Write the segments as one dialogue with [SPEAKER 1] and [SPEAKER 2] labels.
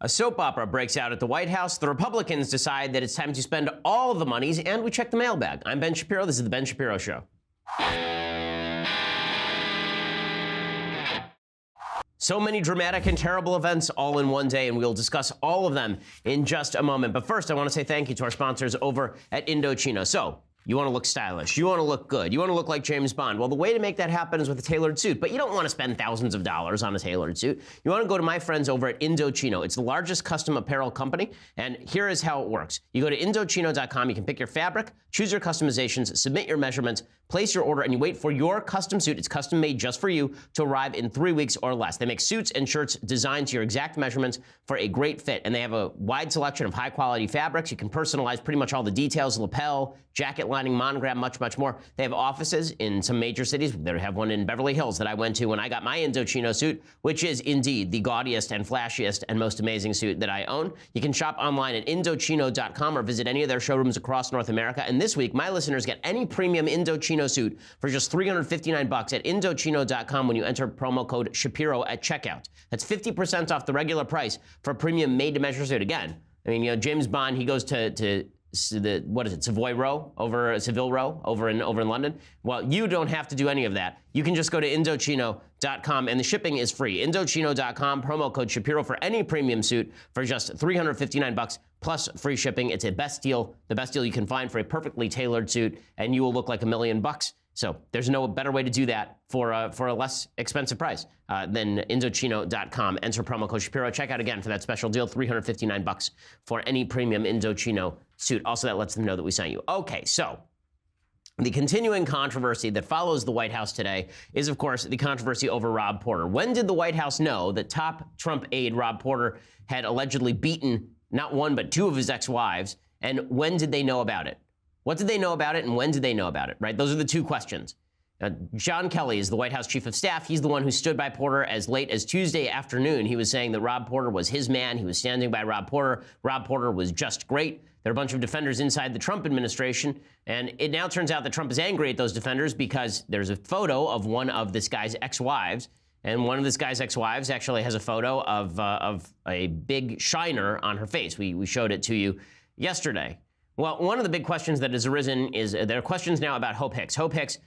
[SPEAKER 1] A soap opera breaks out at the White House. The Republicans decide that it's time to spend all of the monies, and we check the mailbag. I'm Ben Shapiro. This is The Ben Shapiro Show. So many dramatic and terrible events all in one day, and we'll discuss all of them in just a moment. But first, I want to say thank you to our sponsors over at Indochino. So, you want to look stylish, you want to look good, you want to look like James Bond. Well, the way to make that happen is with a tailored suit, but you don't want to spend thousands of dollars on a tailored suit. You want to go to my friends over at Indochino. It's the largest custom apparel company, and here is how it works. You go to Indochino.com, you can pick your fabric, choose your customizations, submit your measurements, place your order, and you wait for your custom suit, it's custom made just for you, to arrive in 3 weeks or less. They make suits and shirts designed to your exact measurements for a great fit, and they have a wide selection of high quality fabrics. You can personalize pretty much all the details, lapel, jacket lining, monogram, much more. They have offices in some major cities. They have one in Beverly Hills that I went to when I got my Indochino suit, which is indeed the gaudiest and flashiest and most amazing suit that I own. You can shop online at Indochino.com or visit any of their showrooms across North America. And this week, my listeners get any premium Indochino suit for just $359 at Indochino.com when you enter promo code Shapiro at checkout. That's 50% off the regular price for a premium made-to-measure suit. Again, I mean, you know, James Bond, he goes to Savile Row over in London. Well, you don't have to do any of that. You can just go to Indochino.com, and the shipping is free. Indochino.com, promo code Shapiro for any premium suit for just $359 plus free shipping. It's the best deal you can find for a perfectly tailored suit, and you will look like $1 million. So there's no better way to do that for a less expensive price than Indochino.com. Enter promo code Shapiro. Check out again for that special deal, $359 for any premium Indochino suit. Also, that lets them know that we sent you. Okay, so the continuing controversy that follows the White House today is, of course, the controversy over Rob Porter. When did the White House know that top Trump aide Rob Porter had allegedly beaten not one but two of his ex-wives, and when did they know about it? What did they know about it, and when did they know about it, right? Those are the two questions. John Kelly is the White House chief of staff. He's the one who stood by Porter as late as Tuesday afternoon. He was saying that Rob Porter was his man. He was standing by Rob Porter. Rob Porter was just great. There are a bunch of defenders inside the Trump administration, and it now turns out that Trump is angry at those defenders because there's a photo of one of this guy's ex-wives, and one of this guy's ex-wives actually has a photo of a big shiner on her face. We showed it to you yesterday. Well, one of the big questions that has arisen is there are questions now about Hope Hicks. Hope Hicks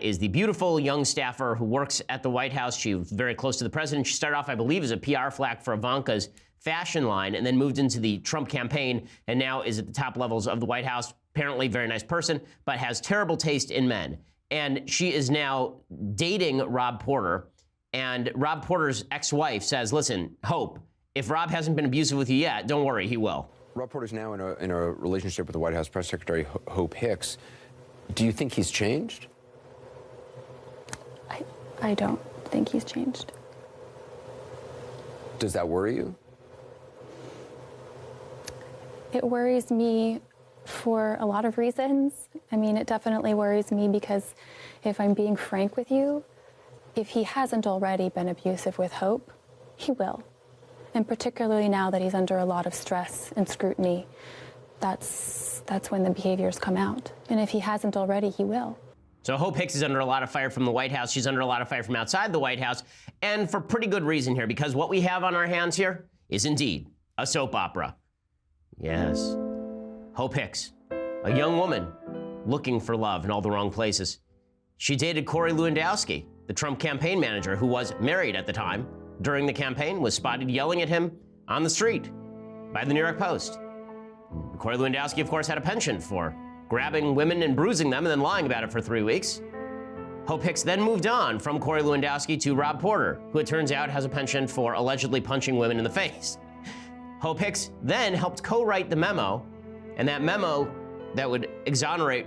[SPEAKER 1] is the beautiful young staffer who works at the White House. She was very close to the president. She started off, I believe, as a PR flack for Ivanka's fashion line and then moved into the Trump campaign and now is at the top levels of the White House. Apparently a very nice person, but has terrible taste in men. And she is now dating Rob Porter. And Rob Porter's ex-wife says, listen, Hope, if Rob hasn't been abusive with you yet, don't worry, he will.
[SPEAKER 2] Rob Porter's now in a relationship with the White House Press Secretary Hope Hicks. Do you think he's changed?
[SPEAKER 3] I don't think he's changed.
[SPEAKER 2] Does that worry you?
[SPEAKER 3] It worries me for a lot of reasons. I mean, it definitely worries me because if I'm being frank with you, if he hasn't already been abusive with Hope, he will. And particularly now that he's under a lot of stress and scrutiny, that's when the behaviors come out. And if he hasn't already, he will.
[SPEAKER 1] So Hope Hicks is under a lot of fire from the White House. She's under a lot of fire from outside the White House. And for pretty good reason here, because what we have on our hands here is indeed a soap opera. Yes. Hope Hicks, a young woman looking for love in all the wrong places. She dated Corey Lewandowski, the Trump campaign manager who was married at the time. During the campaign, was spotted yelling at him on the street by the New York Post. Corey Lewandowski, of course, had a penchant for grabbing women and bruising them and then lying about it for 3 weeks. Hope Hicks then moved on from Corey Lewandowski to Rob Porter, who it turns out has a penchant for allegedly punching women in the face. Hope Hicks then helped co-write the memo, and that memo that would exonerate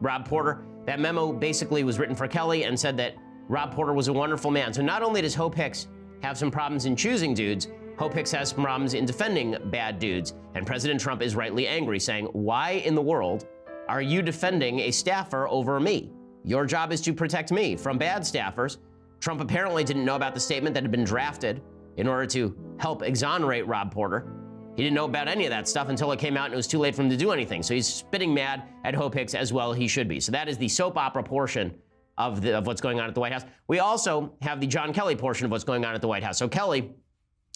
[SPEAKER 1] Rob Porter, that memo basically was written for Kelly and said that Rob Porter was a wonderful man. So not only does Hope Hicks have some problems in choosing dudes, Hope Hicks has some problems in defending bad dudes. And President Trump is rightly angry, saying, why in the world are you defending a staffer over me? Your job is to protect me from bad staffers. Trump apparently didn't know about the statement that had been drafted in order to help exonerate Rob Porter. He didn't know about any of that stuff until it came out and it was too late for him to do anything. So he's spitting mad at Hope Hicks as well he should be. So that is the soap opera portion of what's going on at the White House. We also have the John Kelly portion of what's going on at the White House. So Kelly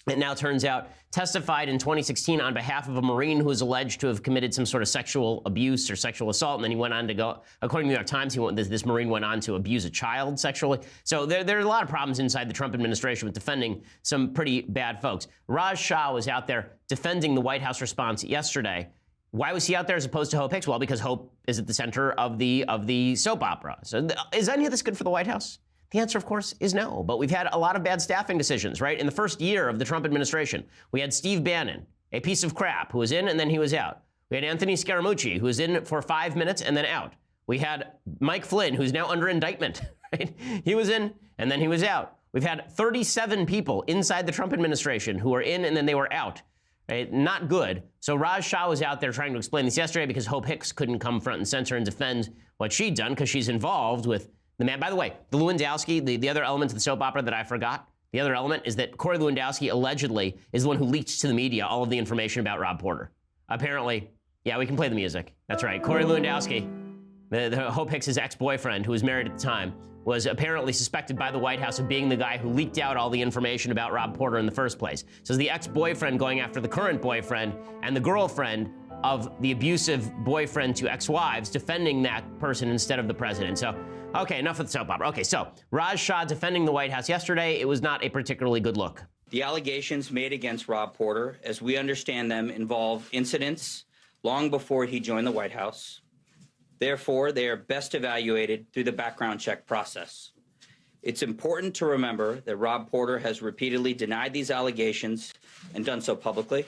[SPEAKER 1] it now turns out, testified in 2016 on behalf of a Marine who was alleged to have committed some sort of sexual abuse or sexual assault. And then he went on to go, according to the New York Times, this Marine went on to abuse a child sexually. So there are a lot of problems inside the Trump administration with defending some pretty bad folks. Raj Shah was out there defending the White House response yesterday. Why was he out there as opposed to Hope Hicks? Well, because Hope is at the center of the soap opera. So is any of this good for the White House? The answer, of course, is no. But we've had a lot of bad staffing decisions, right? In the first year of the Trump administration, we had Steve Bannon, a piece of crap, who was in and then he was out. We had Anthony Scaramucci, who was in for 5 minutes and then out. We had Mike Flynn, who's now under indictment, right? He was in and then he was out. We've had 37 people inside the Trump administration who were in and then they were out. Right? Not good. So Raj Shah was out there trying to explain this yesterday because Hope Hicks couldn't come front and center and defend what she'd done because she's involved with the man. By the way, the Lewandowski, the other element of the soap opera that I forgot, the other element is that Corey Lewandowski allegedly is the one who leaked to the media all of the information about Rob Porter. Apparently, yeah, we can play the music. That's right. Corey Lewandowski, the Hope Hicks' ex-boyfriend, who was married at the time, was apparently suspected by the White House of being the guy who leaked out all the information about Rob Porter in the first place. So it's the ex-boyfriend going after the current boyfriend and the girlfriend of the abusive boyfriend to ex-wives defending that person instead of the president. So, okay, enough of the soap opera. Okay, so Raj Shah defending the White House yesterday, it was not a particularly good look.
[SPEAKER 4] The allegations made against Rob Porter, as we understand them, involve incidents long before he joined the White House. Therefore, they are best evaluated through the background check process. It's important to remember that Rob Porter has repeatedly denied these allegations and done so publicly.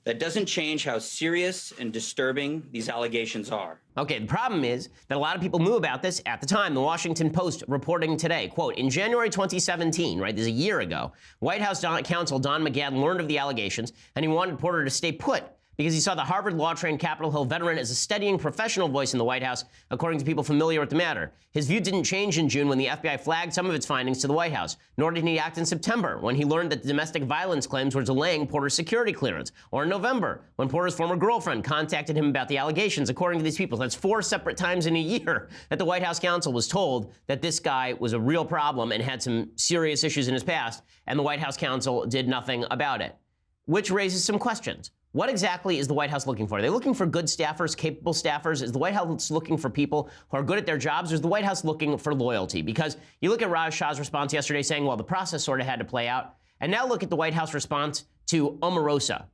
[SPEAKER 4] That doesn't change how serious and disturbing these allegations are.
[SPEAKER 1] Okay, the problem is that a lot of people knew about this at the time. The Washington Post reporting today, quote, in January 2017, right, this is a year ago, White House counsel Don McGahn learned of the allegations and he wanted Porter to stay put because he saw the Harvard law-trained Capitol Hill veteran as a steadying professional voice in the White House, according to people familiar with the matter. His view didn't change in June when the FBI flagged some of its findings to the White House, nor did he act in September when he learned that the domestic violence claims were delaying Porter's security clearance, or in November when Porter's former girlfriend contacted him about the allegations, according to these people. That's 4 separate times in a year that the White House counsel was told that this guy was a real problem and had some serious issues in his past, and the White House counsel did nothing about it, which raises some questions. What exactly is the White House looking for? Are they looking for good staffers, capable staffers? Is the White House looking for people who are good at their jobs? Or is the White House looking for loyalty? Because you look at Raj Shah's response yesterday saying, well, the process sort of had to play out. And now look at the White House response to Omarosa.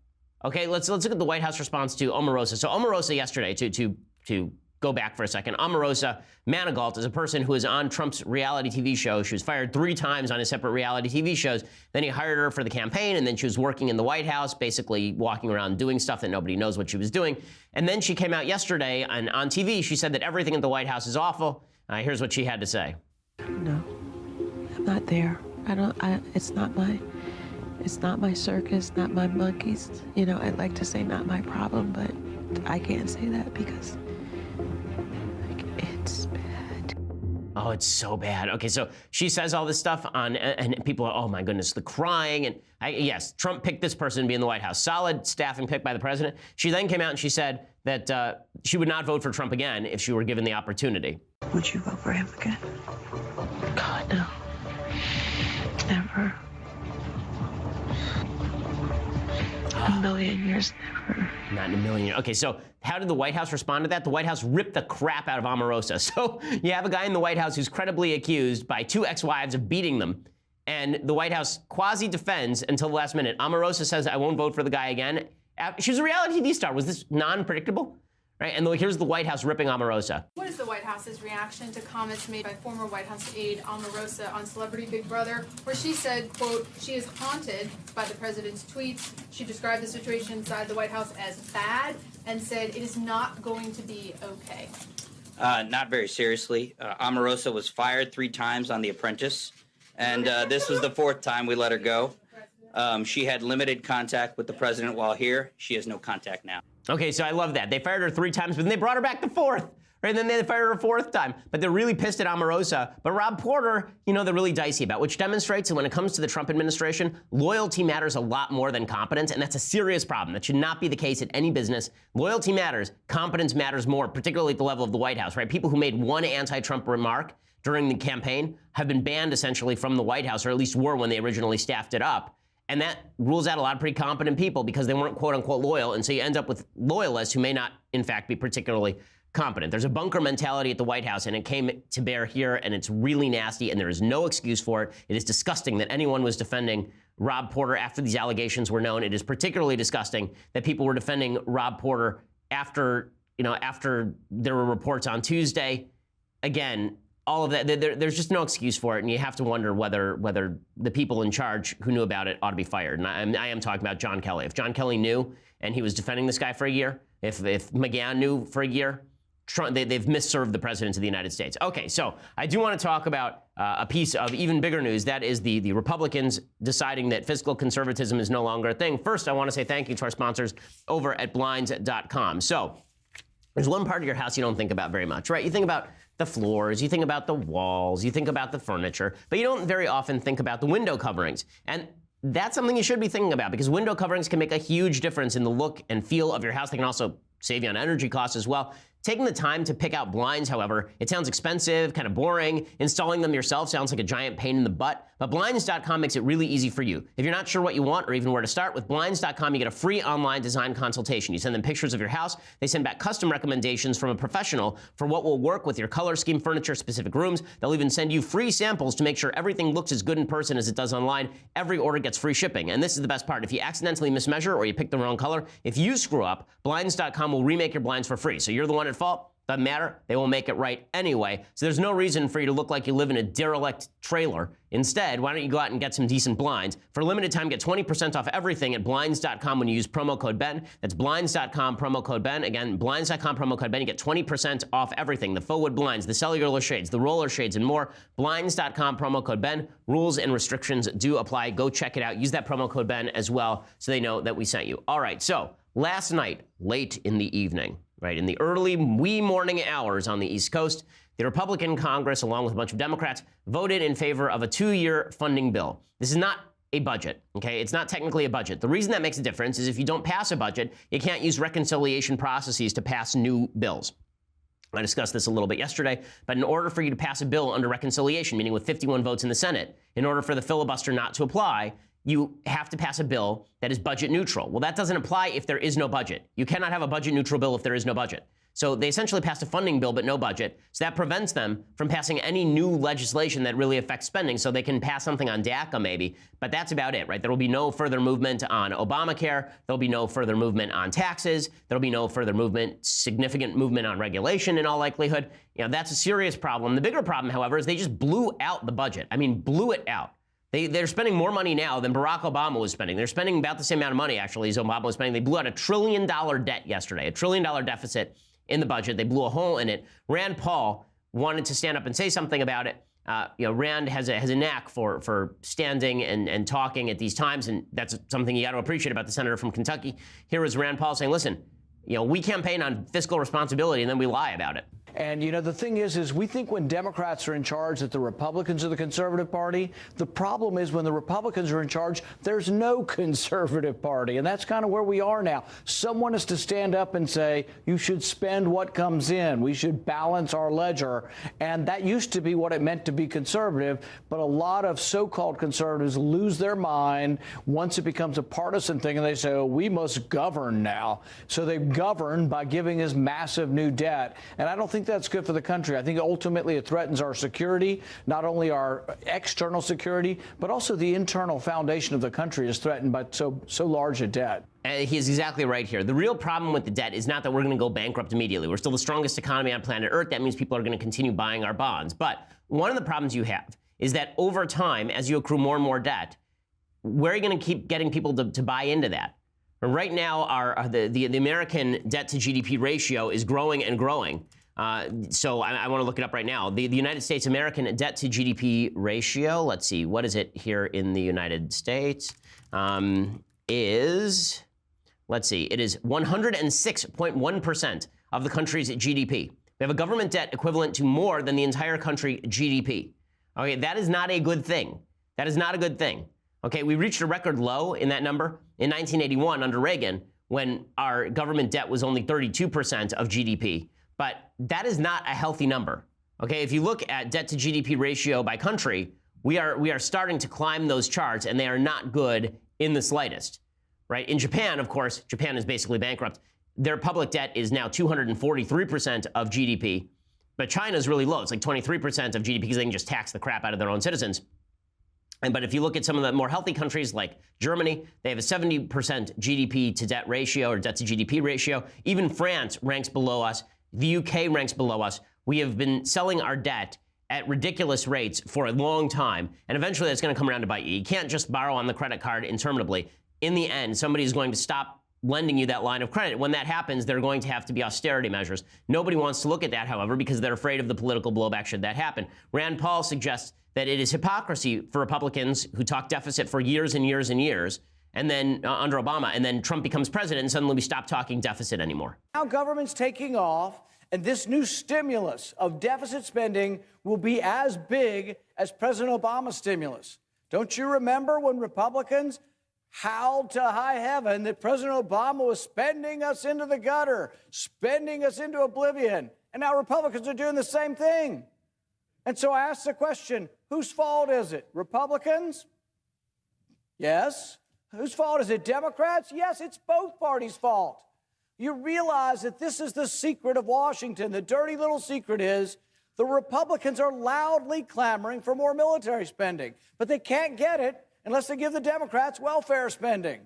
[SPEAKER 1] Okay, let's look at the White House response to Omarosa. So Omarosa yesterday, to go back for a second, Omarosa Manigault is a person who is on Trump's reality TV show. She was fired 3 times on his separate reality TV shows. Then he hired her for the campaign, and then she was working in the White House, basically walking around doing stuff that nobody knows what she was doing. And then she came out yesterday, and on TV, she said that everything at the White House is awful. Here's what she had to say.
[SPEAKER 5] No, I'm not there. It's not my circus, not my monkeys. You know, I'd like to say not my problem, but I can't say that because it's bad.
[SPEAKER 1] Oh, it's so bad. Okay, so she says all this stuff and people are, oh my goodness, the crying. And yes, Trump picked this person to be in the White House. Solid staffing pick by the president. She then came out and she said that she would not vote for Trump again if she were given the opportunity.
[SPEAKER 5] Would you vote for him again? God, no. Never. A million years, never.
[SPEAKER 1] Not in a million years. Okay, so how did the White House respond to that? The White House ripped the crap out of Omarosa. So you have a guy in the White House who's credibly accused by 2 ex-wives of beating them, and the White House quasi-defends until the last minute. Omarosa says, I won't vote for the guy again. She was a reality TV star. Was this non-predictable? Right? And here's the White House ripping Omarosa.
[SPEAKER 6] What is the White House's reaction to comments made by former White House aide Omarosa on Celebrity Big Brother, where she said, quote, she is haunted by the president's tweets. She described the situation inside the White House as bad and said it is not going to be okay.
[SPEAKER 4] Not very seriously. Omarosa was fired 3 times on The Apprentice, and this was the 4th time we let her go. She had limited contact with the president while here. She has no contact now.
[SPEAKER 1] Okay, so I love that. They fired her 3 times, but then they brought her back the 4th. Right? And then they fired her a 4th time. But they're really pissed at Omarosa. But Rob Porter, you know, they're really dicey about, which demonstrates that when it comes to the Trump administration, loyalty matters a lot more than competence, and that's a serious problem. That should not be the case at any business. Loyalty matters. Competence matters more, particularly at the level of the White House, right? People who made one anti-Trump remark during the campaign have been banned essentially from the White House, or at least were when they originally staffed it up. And that rules out a lot of pretty competent people because they weren't quote unquote loyal. And so you end up with loyalists who may not, in fact, be particularly competent. There's a bunker mentality at the White House, and it came to bear here, and it's really nasty, and there is no excuse for it. It is disgusting that anyone was defending Rob Porter after these allegations were known. It is particularly disgusting that people were defending Rob Porter after there were reports on Tuesday. Again, all of that, there's just no excuse for it, and you have to wonder whether the people in charge who knew about it ought to be fired. And I am talking about John Kelly. If John Kelly knew and he was defending this guy for a year, if McGahn knew for a year, they've misserved the president of the United States. Okay, so I do want to talk about a piece of even bigger news. That is the Republicans deciding that fiscal conservatism is no longer a thing. First, I want to say thank you to our sponsors over at Blinds.com. So there's one part of your house you don't think about very much, right? You think about the floors, you think about the walls, you think about the furniture, but you don't very often think about the window coverings. And that's something you should be thinking about because window coverings can make a huge difference in the look and feel of your house. They can also save you on energy costs as well. Taking the time to pick out blinds, however, it sounds expensive, kind of boring. Installing them yourself sounds like a giant pain in the butt, but Blinds.com makes it really easy for you. If you're not sure what you want or even where to start, with Blinds.com, you get a free online design consultation. You send them pictures of your house. They send back custom recommendations from a professional for what will work with your color scheme, furniture, specific rooms. They'll even send you free samples to make sure everything looks as good in person as it does online. Every order gets free shipping. And this is the best part. If you accidentally mismeasure or you pick the wrong color, if you screw up, Blinds.com will remake your blinds for free. So you're the one at fault. Doesn't matter. They will make it right anyway. So there's no reason for you to look like you live in a derelict trailer. Instead, why don't you go out and get some decent blinds? For a limited time, get 20% off everything at Blinds.com when you use promo code Ben. That's Blinds.com, promo code Ben. Again, Blinds.com, promo code Ben. You get 20% off everything. The faux wood blinds, the cellular shades, the roller shades, and more. Blinds.com, promo code Ben. Rules and restrictions do apply. Go check it out. Use that promo code Ben as well so they know that we sent you. All right, so last night, late in the evening, right, in the early wee morning hours on the East Coast, the Republican Congress, along with a bunch of Democrats, voted in favor of a 2-year funding bill. This is not a budget, okay? It's not technically a budget. The reason that makes a difference is if you don't pass a budget, you can't use reconciliation processes to pass new bills. I discussed this a little bit yesterday, but in order for you to pass a bill under reconciliation, meaning with 51 votes in the Senate, in order for the filibuster not to apply, you have to pass a bill that is budget neutral. Well, that doesn't apply if there is no budget. You cannot have a budget neutral bill if there is no budget. So they essentially passed a funding bill but no budget. So that prevents them from passing any new legislation that really affects spending. So they can pass something on DACA maybe, but that's about it, right? There will be no further movement on Obamacare. There'll be no further movement on taxes. There'll be no further movement, significant movement on regulation in all likelihood. You know, that's a serious problem. The bigger problem, however, is they just blew out the budget. I mean, blew it out. They're spending more money now than Barack Obama was spending. They're spending about the same amount of money, actually, as Obama was spending. They blew out $1 trillion debt yesterday, $1 trillion deficit in the budget. They blew a hole in it. Rand Paul wanted to stand up and say something about it. Rand has a knack for standing and talking at these times, and that's something you got to appreciate about the senator from Kentucky. Here is Rand Paul saying, listen, we campaign on fiscal responsibility and then we lie about it.
[SPEAKER 7] And, the thing is we think when Democrats are in charge that the Republicans are the conservative party. The problem is when the Republicans are in charge, there's no conservative party. And that's kind of where we are now. Someone has to stand up and say, you should spend what comes in. We should balance our ledger. And that used to be what it meant to be conservative. But a lot of so-called conservatives lose their mind once it becomes a partisan thing. And they say, oh, we must govern now. So they govern by giving us massive new debt. And I don't think that's good for the country. I think ultimately it threatens our security, not only our external security, but also the internal foundation of the country is threatened by so large a debt.
[SPEAKER 1] He is exactly right here. The real problem with the debt is not that we're going to go bankrupt immediately. We're still the strongest economy on planet Earth. That means people are going to continue buying our bonds. But one of the problems you have is that over time, as you accrue more and more debt, where are you going to keep getting people to buy into that? Right now, the American debt to GDP ratio is growing and growing. So I want to look it up right now. The United States American debt to GDP ratio, let's see, what is it here in the United States, is, let's see, it is 106.1% of the country's GDP. We have a government debt equivalent to more than the entire country GDP. Okay, that is not a good thing. That is not a good thing. Okay, we reached a record low in that number in 1981 under Reagan when our government debt was only 32% of GDP. But that is not a healthy number. Okay, if you look at debt to GDP ratio by country, we are starting to climb those charts, and they are not good in the slightest, right? In Japan, of course, Japan is basically bankrupt. Their public debt is now 243% of GDP, but China's really low. It's like 23% of GDP because they can just tax the crap out of their own citizens. But if you look at some of the more healthy countries like Germany, they have a 70% GDP to debt ratio or debt to GDP ratio. Even France ranks below us. The UK ranks below us. We have been selling our debt at ridiculous rates for a long time, and eventually that's going to come around to bite you. You can't just borrow on the credit card interminably. In the end, somebody is going to stop lending you that line of credit. When that happens, there are going to have to be austerity measures. Nobody wants to look at that, however, because they're afraid of the political blowback should that happen. Rand Paul suggests that it is hypocrisy for Republicans who talk deficit for years and years and years, and then under Obama, and then Trump becomes president, and suddenly we stop talking deficit anymore.
[SPEAKER 7] Now government's taking off, and this new stimulus of deficit spending will be as big as President Obama's stimulus. Don't you remember when Republicans howled to high heaven that President Obama was spending us into the gutter, spending us into oblivion? And now Republicans are doing the same thing. And so I ask the question, whose fault is it? Republicans? Yes. Whose fault is it? Democrats? Yes, it's both parties' fault. You realize that this is the secret of Washington. The dirty little secret is the Republicans are loudly clamoring for more military spending, but they can't get it unless they give the Democrats welfare spending.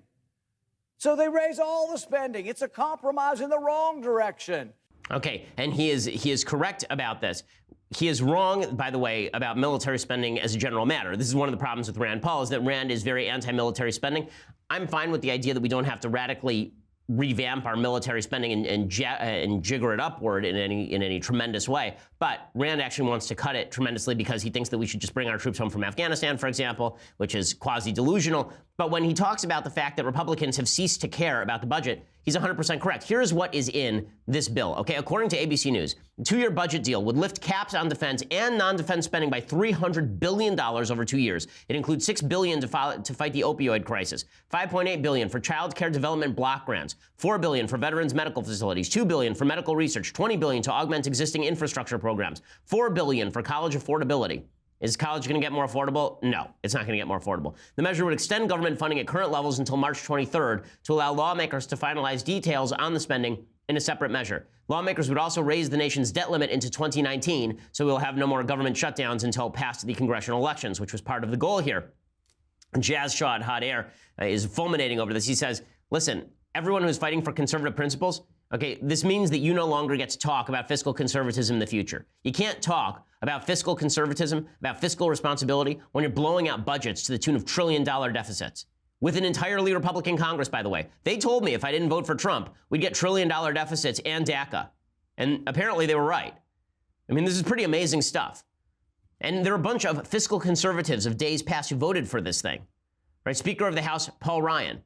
[SPEAKER 7] So they raise all the spending. It's a compromise in the wrong direction.
[SPEAKER 1] Okay, and he is correct about this. He is wrong, by the way, about military spending as a general matter. This is one of the problems with Rand Paul, is that Rand is very anti-military spending. I'm fine with the idea that we don't have to radically revamp our military spending and jigger it upward in any tremendous way. But Rand actually wants to cut it tremendously because he thinks that we should just bring our troops home from Afghanistan, for example, which is quasi-delusional. But when he talks about the fact that Republicans have ceased to care about the budget, he's 100% correct. Here's what is in this bill, okay? According to ABC News, the two-year budget deal would lift caps on defense and non-defense spending by $300 billion over 2 years. It includes $6 billion to fight the opioid crisis, $5.8 billion for child care development block grants, $4 billion for veterans medical facilities, $2 billion for medical research, $20 billion to augment existing infrastructure programs, $4 billion for college affordability. Is college going to get more affordable? No, it's not going to get more affordable. The measure would extend government funding at current levels until March 23rd to allow lawmakers to finalize details on the spending in a separate measure. Lawmakers would also raise the nation's debt limit into 2019, so we'll have no more government shutdowns until past the congressional elections, which was part of the goal here. Jazz Shaw at Hot Air is fulminating over this. He says, listen, everyone who's fighting for conservative principles, okay, this means that you no longer get to talk about fiscal conservatism in the future. You can't talk about fiscal conservatism, about fiscal responsibility, when you're blowing out budgets to the tune of trillion-dollar deficits. With an entirely Republican Congress, by the way. They told me if I didn't vote for Trump, we'd get trillion-dollar deficits and DACA. And apparently they were right. I mean, this is pretty amazing stuff. And there are a bunch of fiscal conservatives of days past who voted for this thing. Right? Speaker of the House, Paul Ryan.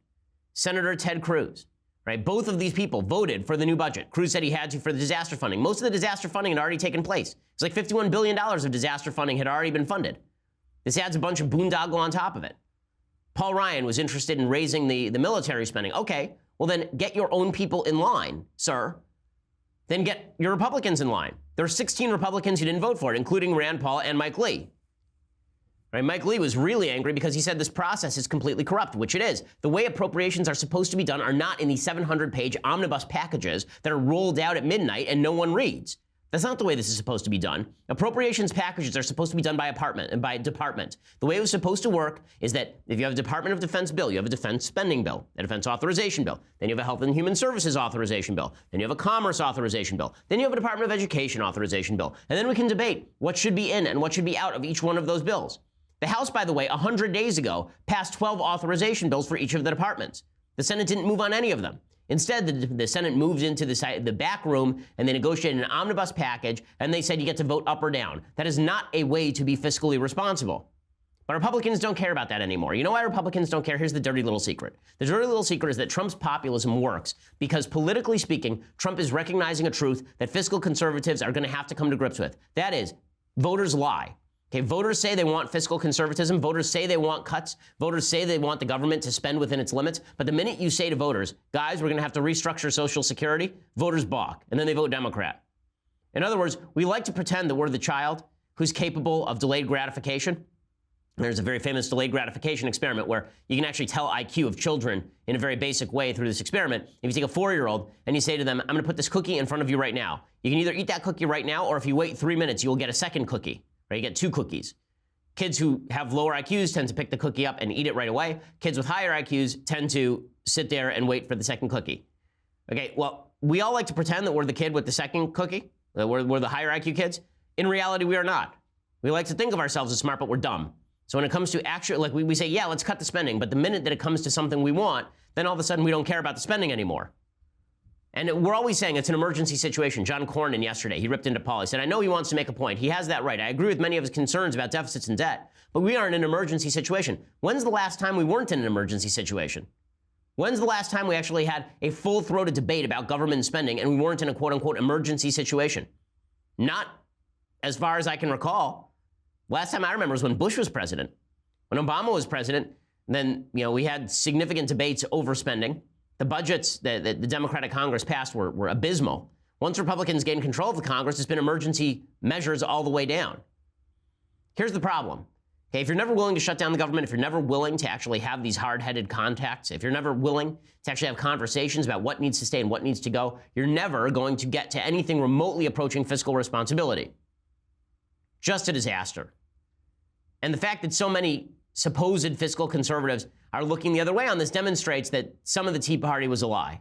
[SPEAKER 1] Senator Ted Cruz. Right? Both of these people voted for the new budget. Cruz said he had to for the disaster funding. Most of the disaster funding had already taken place. It's like $51 billion of disaster funding had already been funded. This adds a bunch of boondoggle on top of it. Paul Ryan was interested in raising the military spending. Okay, well then get your own people in line, sir. Then get your Republicans in line. There are 16 Republicans who didn't vote for it, including Rand Paul and Mike Lee. Right? Mike Lee was really angry because he said this process is completely corrupt, which it is. The way appropriations are supposed to be done are not in these 700-page omnibus packages that are rolled out at midnight and no one reads. That's not the way this is supposed to be done. Appropriations packages are supposed to be done by department. The way it was supposed to work is that if you have a Department of Defense bill, you have a defense spending bill, a defense authorization bill, then you have a Health and Human Services authorization bill, then you have a Commerce authorization bill, then you have a Department of Education authorization bill, and then we can debate what should be in and what should be out of each one of those bills. The House, by the way, 100 days ago, passed 12 authorization bills for each of the departments. The Senate didn't move on any of them. Instead, the Senate moved into the back room and they negotiated an omnibus package, and they said you get to vote up or down. That is not a way to be fiscally responsible. But Republicans don't care about that anymore. You know why Republicans don't care? Here's the dirty little secret. The dirty little secret is that Trump's populism works because, politically speaking, Trump is recognizing a truth that fiscal conservatives are going to have to come to grips with. That is, voters lie. Okay, voters say they want fiscal conservatism. Voters say they want cuts. Voters say they want the government to spend within its limits. But the minute you say to voters, guys, we're going to have to restructure Social Security, voters balk, and then they vote Democrat. In other words, we like to pretend that we're the child who's capable of delayed gratification. There's a very famous delayed gratification experiment where you can actually tell IQ of children in a very basic way through this experiment. If you take a 4-year-old and you say to them, I'm going to put this cookie in front of you right now. You can either eat that cookie right now, or if you wait 3 minutes, you will get a second cookie, right? You get 2 cookies. Kids who have lower IQs tend to pick the cookie up and eat it right away. Kids with higher IQs tend to sit there and wait for the second cookie. Okay, well, we all like to pretend that we're the kid with the second cookie, that we're the higher IQ kids. In reality, we are not. We like to think of ourselves as smart, but we're dumb. So when it comes to actual, like we say, yeah, let's cut the spending. But the minute that it comes to something we want, then all of a sudden we don't care about the spending anymore. And we're always saying it's an emergency situation. John Cornyn yesterday, he ripped into Paul. He said, I know he wants to make a point. He has that right. I agree with many of his concerns about deficits and debt, but we are in an emergency situation. When's the last time we weren't in an emergency situation? When's the last time we actually had a full-throated debate about government spending and we weren't in a quote-unquote emergency situation? Not as far as I can recall. Last time I remember was when Bush was president. When Obama was president, then we had significant debates over spending. The budgets that the Democratic Congress passed were abysmal. Once Republicans gained control of the Congress, it's been emergency measures all the way down. Here's the problem. Okay, if you're never willing to shut down the government, if you're never willing to actually have these hard-headed contacts, if you're never willing to actually have conversations about what needs to stay and what needs to go, you're never going to get to anything remotely approaching fiscal responsibility. Just a disaster. And the fact that so many supposed fiscal conservatives are looking the other way on this demonstrates that some of the Tea Party was a lie.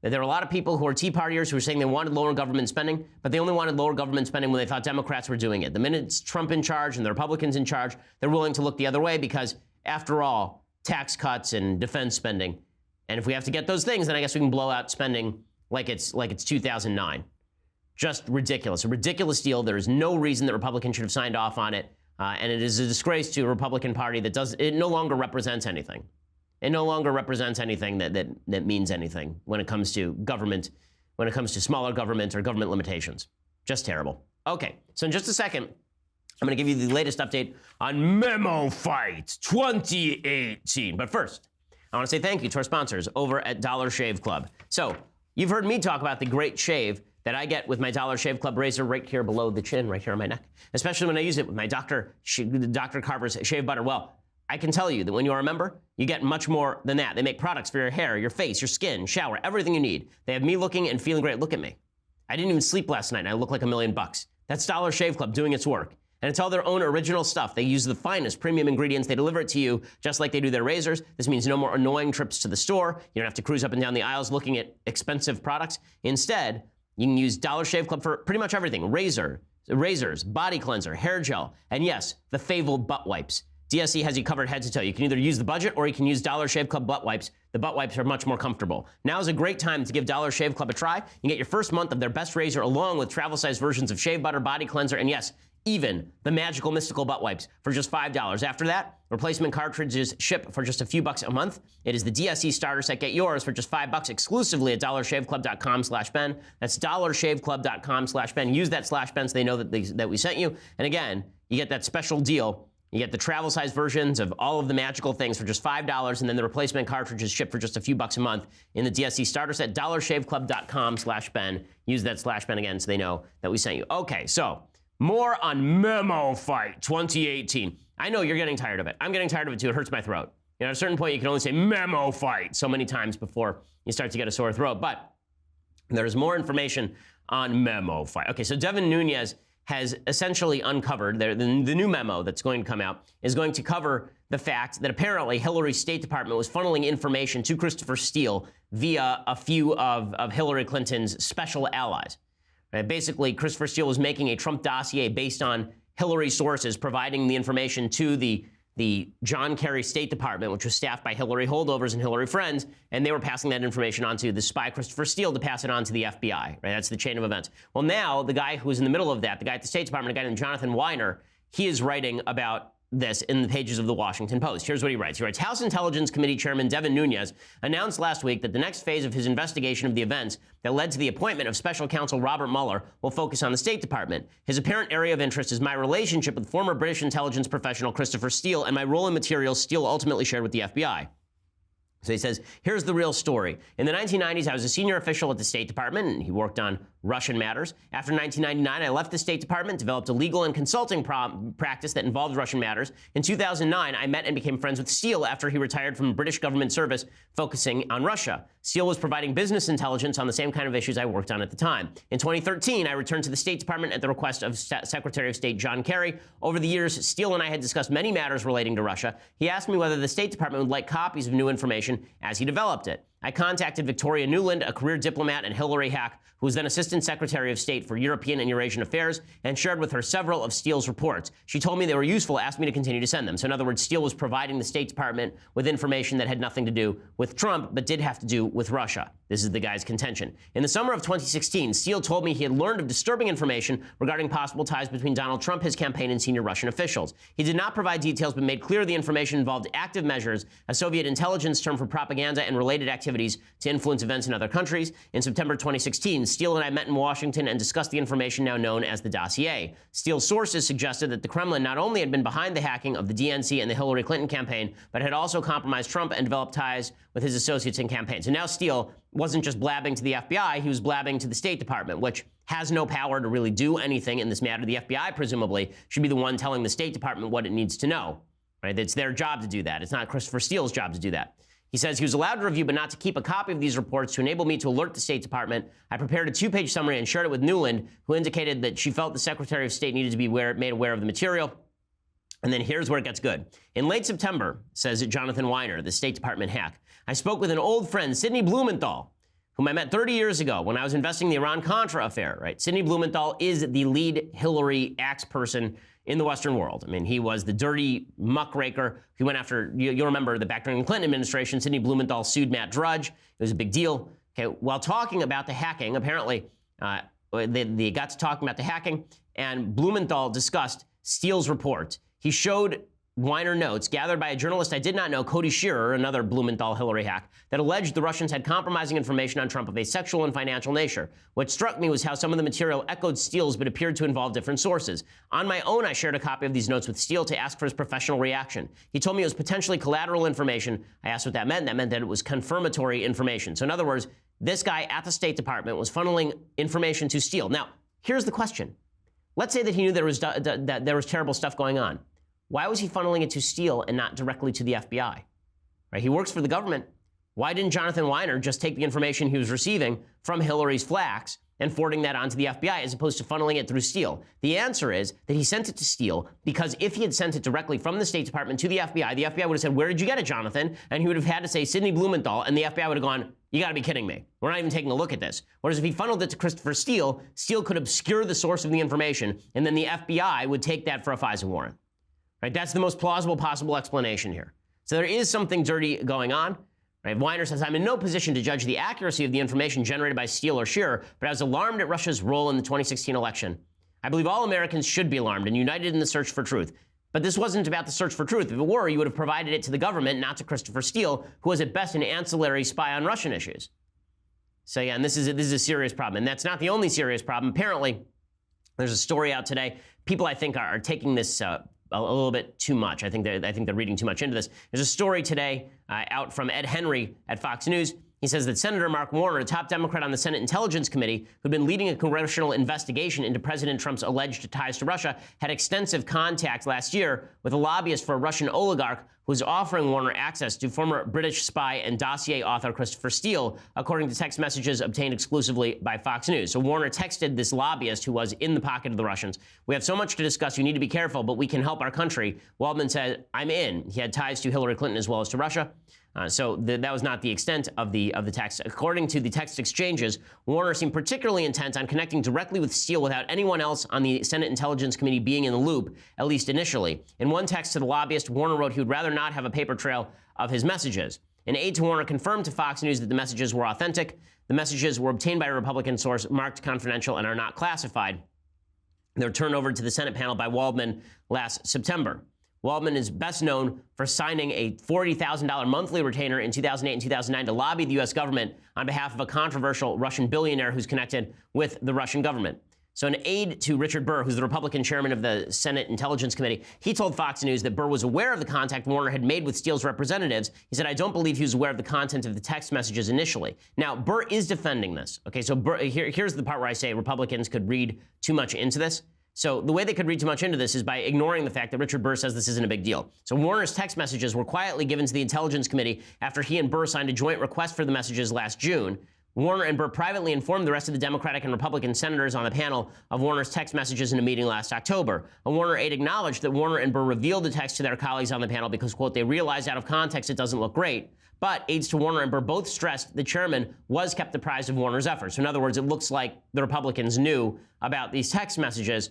[SPEAKER 1] That there are a lot of people who are Tea Partiers who are saying they wanted lower government spending, but they only wanted lower government spending when they thought Democrats were doing it. The minute it's Trump in charge and the Republicans in charge, they're willing to look the other way because, after all, tax cuts and defense spending. And if we have to get those things, then I guess we can blow out spending like it's 2009. Just ridiculous. A ridiculous deal. There is no reason that Republicans should have signed off on it. And it is a disgrace to a Republican Party it no longer represents anything. It no longer represents anything that means anything when it comes to government, when it comes to smaller government or government limitations. Just terrible. Okay, so in just a second, I'm going to give you the latest update on Memo Fight 2018. But first, I want to say thank you to our sponsors over at Dollar Shave Club. So you've heard me talk about the great shave that I get with my Dollar Shave Club razor right here below the chin, right here on my neck, especially when I use it with my Dr. Carver's shave butter. Well, I can tell you that when you are a member, you get much more than that. They make products for your hair, your face, your skin, shower, everything you need. They have me looking and feeling great. Look at me. I didn't even sleep last night and I look like $1 million. That's Dollar Shave Club doing its work. And it's all their own original stuff. They use the finest premium ingredients. They deliver it to you just like they do their razors. This means no more annoying trips to the store. You don't have to cruise up and down the aisles looking at expensive products. Instead, you can use Dollar Shave Club for pretty much everything. Razors, body cleanser, hair gel, and yes, the fabled butt wipes. DSC has you covered head to toe. You can either use the budget or you can use Dollar Shave Club butt wipes. The butt wipes are much more comfortable. Now is a great time to give Dollar Shave Club a try. You can get your first month of their best razor along with travel-sized versions of shave butter, body cleanser, and yes, even the magical mystical butt wipes for just $5. After that, replacement cartridges ship for just a few bucks a month. It is the DSC starter set. Get yours for just $5 exclusively at dollarshaveclub.com/Ben. That's dollarshaveclub.com/Ben. Use that /Ben so they know that we sent you. And again, you get that special deal. You get the travel-sized versions of all of the magical things for just $5, and then the replacement cartridges ship for just a few bucks a month in the DSC starter set. dollarshaveclub.com/Ben. Use that /Ben again so they know that we sent you. Okay, so more on Memo Fight 2018. I know you're getting tired of it. I'm getting tired of it too. It hurts my throat. At a certain point, you can only say Memo Fight so many times before you start to get a sore throat. But there's more information on Memo Fight. Okay, so Devin Nunes has essentially uncovered, the new memo that's going to come out is going to cover the fact that apparently Hillary's State Department was funneling information to Christopher Steele via a few of Hillary Clinton's special allies. Right? Basically, Christopher Steele was making a Trump dossier based on Hillary sources providing the information to the John Kerry State Department, which was staffed by Hillary holdovers and Hillary friends, and they were passing that information on to the spy Christopher Steele to pass it on to the FBI, right? That's the chain of events. Well, now, the guy who was in the middle of that, the guy at the State Department, a guy named Jonathan Weiner, he is writing about this in the pages of the Washington Post. Here's what he writes. He writes, House Intelligence Committee Chairman Devin Nunes announced last week that the next phase of his investigation of the events that led to the appointment of Special Counsel Robert Mueller will focus on the State Department. His apparent area of interest is my relationship with former British intelligence professional Christopher Steele and my role in materials Steele ultimately shared with the FBI. So he says, here's the real story. In the 1990s, I was a senior official at the State Department, and he worked on Russian matters. After 1999, I left the State Department, developed a legal and consulting practice that involved Russian matters. In 2009, I met and became friends with Steele after he retired from British government service, focusing on Russia. Steele was providing business intelligence on the same kind of issues I worked on at the time. In 2013, I returned to the State Department at the request of Secretary of State John Kerry. Over the years, Steele and I had discussed many matters relating to Russia. He asked me whether the State Department would like copies of new information as he developed it. I contacted Victoria Nuland, a career diplomat, and Hillary Hack, who was then Assistant Secretary of State for European and Eurasian Affairs, and shared with her several of Steele's reports. She told me they were useful, asked me to continue to send them. So in other words, Steele was providing the State Department with information that had nothing to do with Trump, but did have to do with Russia. This is the guy's contention. In the summer of 2016, Steele told me he had learned of disturbing information regarding possible ties between Donald Trump, his campaign, and senior Russian officials. He did not provide details, but made clear the information involved active measures, a Soviet intelligence term for propaganda and related activities to influence events in other countries. In September 2016, Steele and I met in Washington and discussed the information now known as the dossier. Steele's sources suggested that the Kremlin not only had been behind the hacking of the DNC and the Hillary Clinton campaign, but had also compromised Trump and developed ties with his associates in campaigns. And now Steele wasn't just blabbing to the FBI, he was blabbing to the State Department, which has no power to really do anything in this matter. The FBI, presumably, should be the one telling the State Department what it needs to know, right? It's their job to do that. It's not Christopher Steele's job to do that. He says he was allowed to review, but not to keep a copy of these reports to enable me to alert the State Department. I prepared a 2-page summary and shared it with Nuland, who indicated that she felt the Secretary of State needed to be made aware of the material. And then here's where it gets good. In late September, says Jonathan Weiner, the State Department hack, I spoke with an old friend, Sidney Blumenthal, whom I met 30 years ago when I was investing in the Iran-Contra affair, right? Sidney Blumenthal is the lead Hillary axe person in the Western world. I mean, he was the dirty muckraker. He went after, you'll remember that back during the Clinton administration, Sidney Blumenthal sued Matt Drudge. It was a big deal. Okay, while talking about the hacking, apparently they got to talking about the hacking, and Blumenthal discussed Steele's report. He showed Weiner notes gathered by a journalist I did not know, Cody Shearer, another Blumenthal Hillary hack, that alleged the Russians had compromising information on Trump of a sexual and financial nature. What struck me was how some of the material echoed Steele's but appeared to involve different sources. On my own, I shared a copy of these notes with Steele to ask for his professional reaction. He told me it was potentially collateral information. I asked what that meant. That meant that it was confirmatory information. So in other words, this guy at the State Department was funneling information to Steele. Now, here's the question. Let's say that he knew there was terrible stuff going on. Why was he funneling it to Steele and not directly to the FBI? Right? He works for the government. Why didn't Jonathan Weiner just take the information he was receiving from Hillary's flax and forwarding that onto the FBI as opposed to funneling it through Steele? The answer is that he sent it to Steele because if he had sent it directly from the State Department to the FBI would have said, "Where did you get it, Jonathan?" And he would have had to say Sidney Blumenthal, and the FBI would have gone, "You got to be kidding me. We're not even taking a look at this." Whereas if he funneled it to Christopher Steele, Steele could obscure the source of the information, and then the FBI would take that for a FISA warrant. Right? That's the most plausible possible explanation here. So there is something dirty going on. Right? Weiner says, I'm in no position to judge the accuracy of the information generated by Steele or Shearer, but I was alarmed at Russia's role in the 2016 election. I believe all Americans should be alarmed and united in the search for truth. But this wasn't about the search for truth. If it were, you would have provided it to the government, not to Christopher Steele, who was at best an ancillary spy on Russian issues. So yeah, and this is a serious problem. And that's not the only serious problem. Apparently, there's a story out today. People, I think, are taking this a little bit too much. I think they're reading too much into this. There's a story today out from Ed Henry at Fox News. He says that Senator Mark Warner, a top Democrat on the Senate Intelligence Committee, who'd been leading a congressional investigation into President Trump's alleged ties to Russia, had extensive contact last year with a lobbyist for a Russian oligarch who was offering Warner access to former British spy and dossier author Christopher Steele, according to text messages obtained exclusively by Fox News. So Warner texted this lobbyist who was in the pocket of the Russians. "We have so much to discuss. You need to be careful, but we can help our country." Waldman said, "I'm in." He had ties to Hillary Clinton as well as to Russia. So that was not the extent of the text. According to the text exchanges, Warner seemed particularly intent on connecting directly with Steele without anyone else on the Senate Intelligence Committee being in the loop, at least initially. In one text to the lobbyist, Warner wrote he would rather not have a paper trail of his messages. An aide to Warner confirmed to Fox News that the messages were authentic. The messages were obtained by a Republican source, marked confidential, and are not classified. They were turned over to the Senate panel by Waldman last September. Waldman is best known for signing a $40,000 monthly retainer in 2008 and 2009 to lobby the U.S. government on behalf of a controversial Russian billionaire who's connected with the Russian government. So an aide to Richard Burr, who's the Republican chairman of the Senate Intelligence Committee, he told Fox News that Burr was aware of the contact Warner had made with Steele's representatives. He said, I don't believe he was aware of the content of the text messages initially. Now, Burr is defending this. Okay, so Burr, here's the part where I say Republicans could read too much into this. So the way they could read too much into this is by ignoring the fact that Richard Burr says this isn't a big deal. So Warner's text messages were quietly given to the Intelligence Committee after he and Burr signed a joint request for the messages last June. Warner and Burr privately informed the rest of the Democratic and Republican senators on the panel of Warner's text messages in a meeting last October. A Warner aide acknowledged that Warner and Burr revealed the text to their colleagues on the panel because, quote, they realized out of context it doesn't look great. But aides to Warner and Burr both stressed the chairman was kept apprised of Warner's efforts. So in other words, it looks like the Republicans knew about these text messages.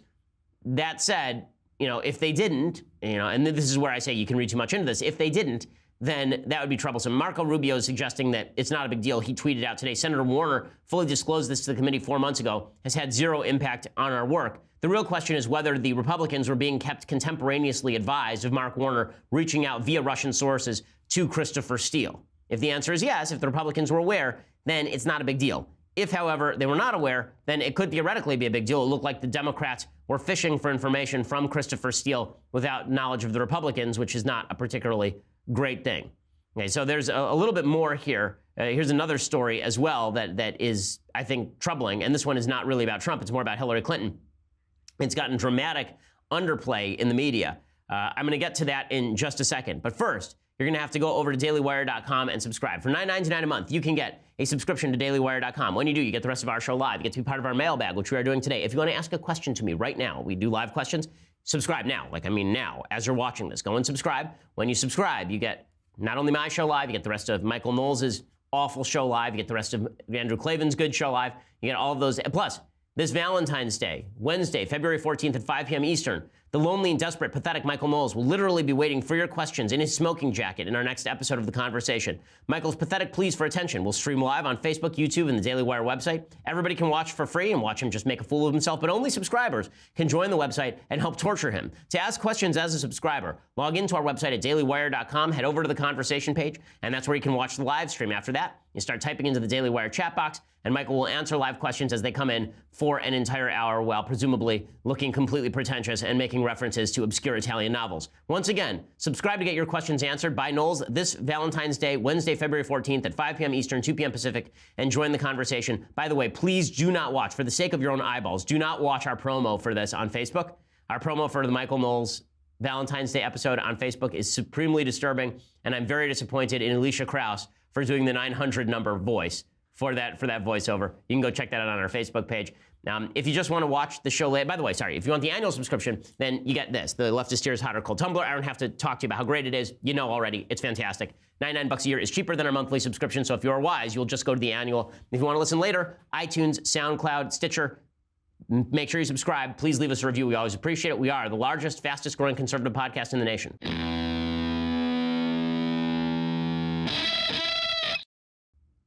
[SPEAKER 1] That said, if they didn't, and this is where I say you can read too much into this, if they didn't, then that would be troublesome. Marco Rubio is suggesting that it's not a big deal. He tweeted out today, Senator Warner fully disclosed this to the committee 4 months ago, has had zero impact on our work. The real question is whether the Republicans were being kept contemporaneously advised of Mark Warner reaching out via Russian sources to Christopher Steele. If the answer is yes, if the Republicans were aware, then it's not a big deal. If, however, they were not aware, then it could theoretically be a big deal. It looked like the Democrats were fishing for information from Christopher Steele without knowledge of the Republicans, which is not a particularly great thing. Okay, so there's a little bit more here. Here's another story as well that is, I think, troubling. And this one is not really about Trump. It's more about Hillary Clinton. It's gotten dramatic underplay in the media. I'm going to get to that in just a second. But first, you're going to have to go over to dailywire.com and subscribe. For $9.99 a month, you can get a subscription to dailywire.com. When you do, you get the rest of our show live. You get to be part of our mailbag, which we are doing today. If you want to ask a question to me right now, we do live questions. Subscribe now, now, as you're watching this. Go and subscribe. When you subscribe, you get not only my show live, you get the rest of Michael Knowles' awful show live, you get the rest of Andrew Klavan's good show live, you get all of those. Plus, this Valentine's Day, Wednesday, February 14th at 5 p.m. Eastern, the lonely and desperate, pathetic Michael Knowles will literally be waiting for your questions in his smoking jacket in our next episode of The Conversation. Michael's pathetic pleas for attention will stream live on Facebook, YouTube, and the Daily Wire website. Everybody can watch for free and watch him just make a fool of himself, but only subscribers can join the website and help torture him. To ask questions as a subscriber, log into our website at dailywire.com, head over to the conversation page, and that's where you can watch the live stream. After that, you start typing into the Daily Wire chat box, and Michael will answer live questions as they come in for an entire hour while presumably looking completely pretentious and making references to obscure Italian novels. Once again, subscribe to get your questions answered by Knowles this Valentine's Day, Wednesday, February 14th at 5 p.m. Eastern, 2 p.m. Pacific, and join the conversation. By the way, please do not watch, for the sake of your own eyeballs, do not watch our promo for this on Facebook. Our promo for the Michael Knowles Valentine's Day episode on Facebook is supremely disturbing, and I'm very disappointed in Alicia Krause for doing the 900 number voice for that voiceover. You can go check that out on our Facebook page. If you just want to watch the show later, by the way, if you want the annual subscription, then you get this, the Leftist Tears Hot or Cold Tumbler. I don't have to talk to you about how great it is. You know already. It's fantastic. $99 a year is cheaper than our monthly subscription, so if you're wise, you'll just go to the annual. If you want to listen later, iTunes, SoundCloud, Stitcher, make sure you subscribe. Please leave us a review. We always appreciate it. We are the largest, fastest growing conservative podcast in the nation.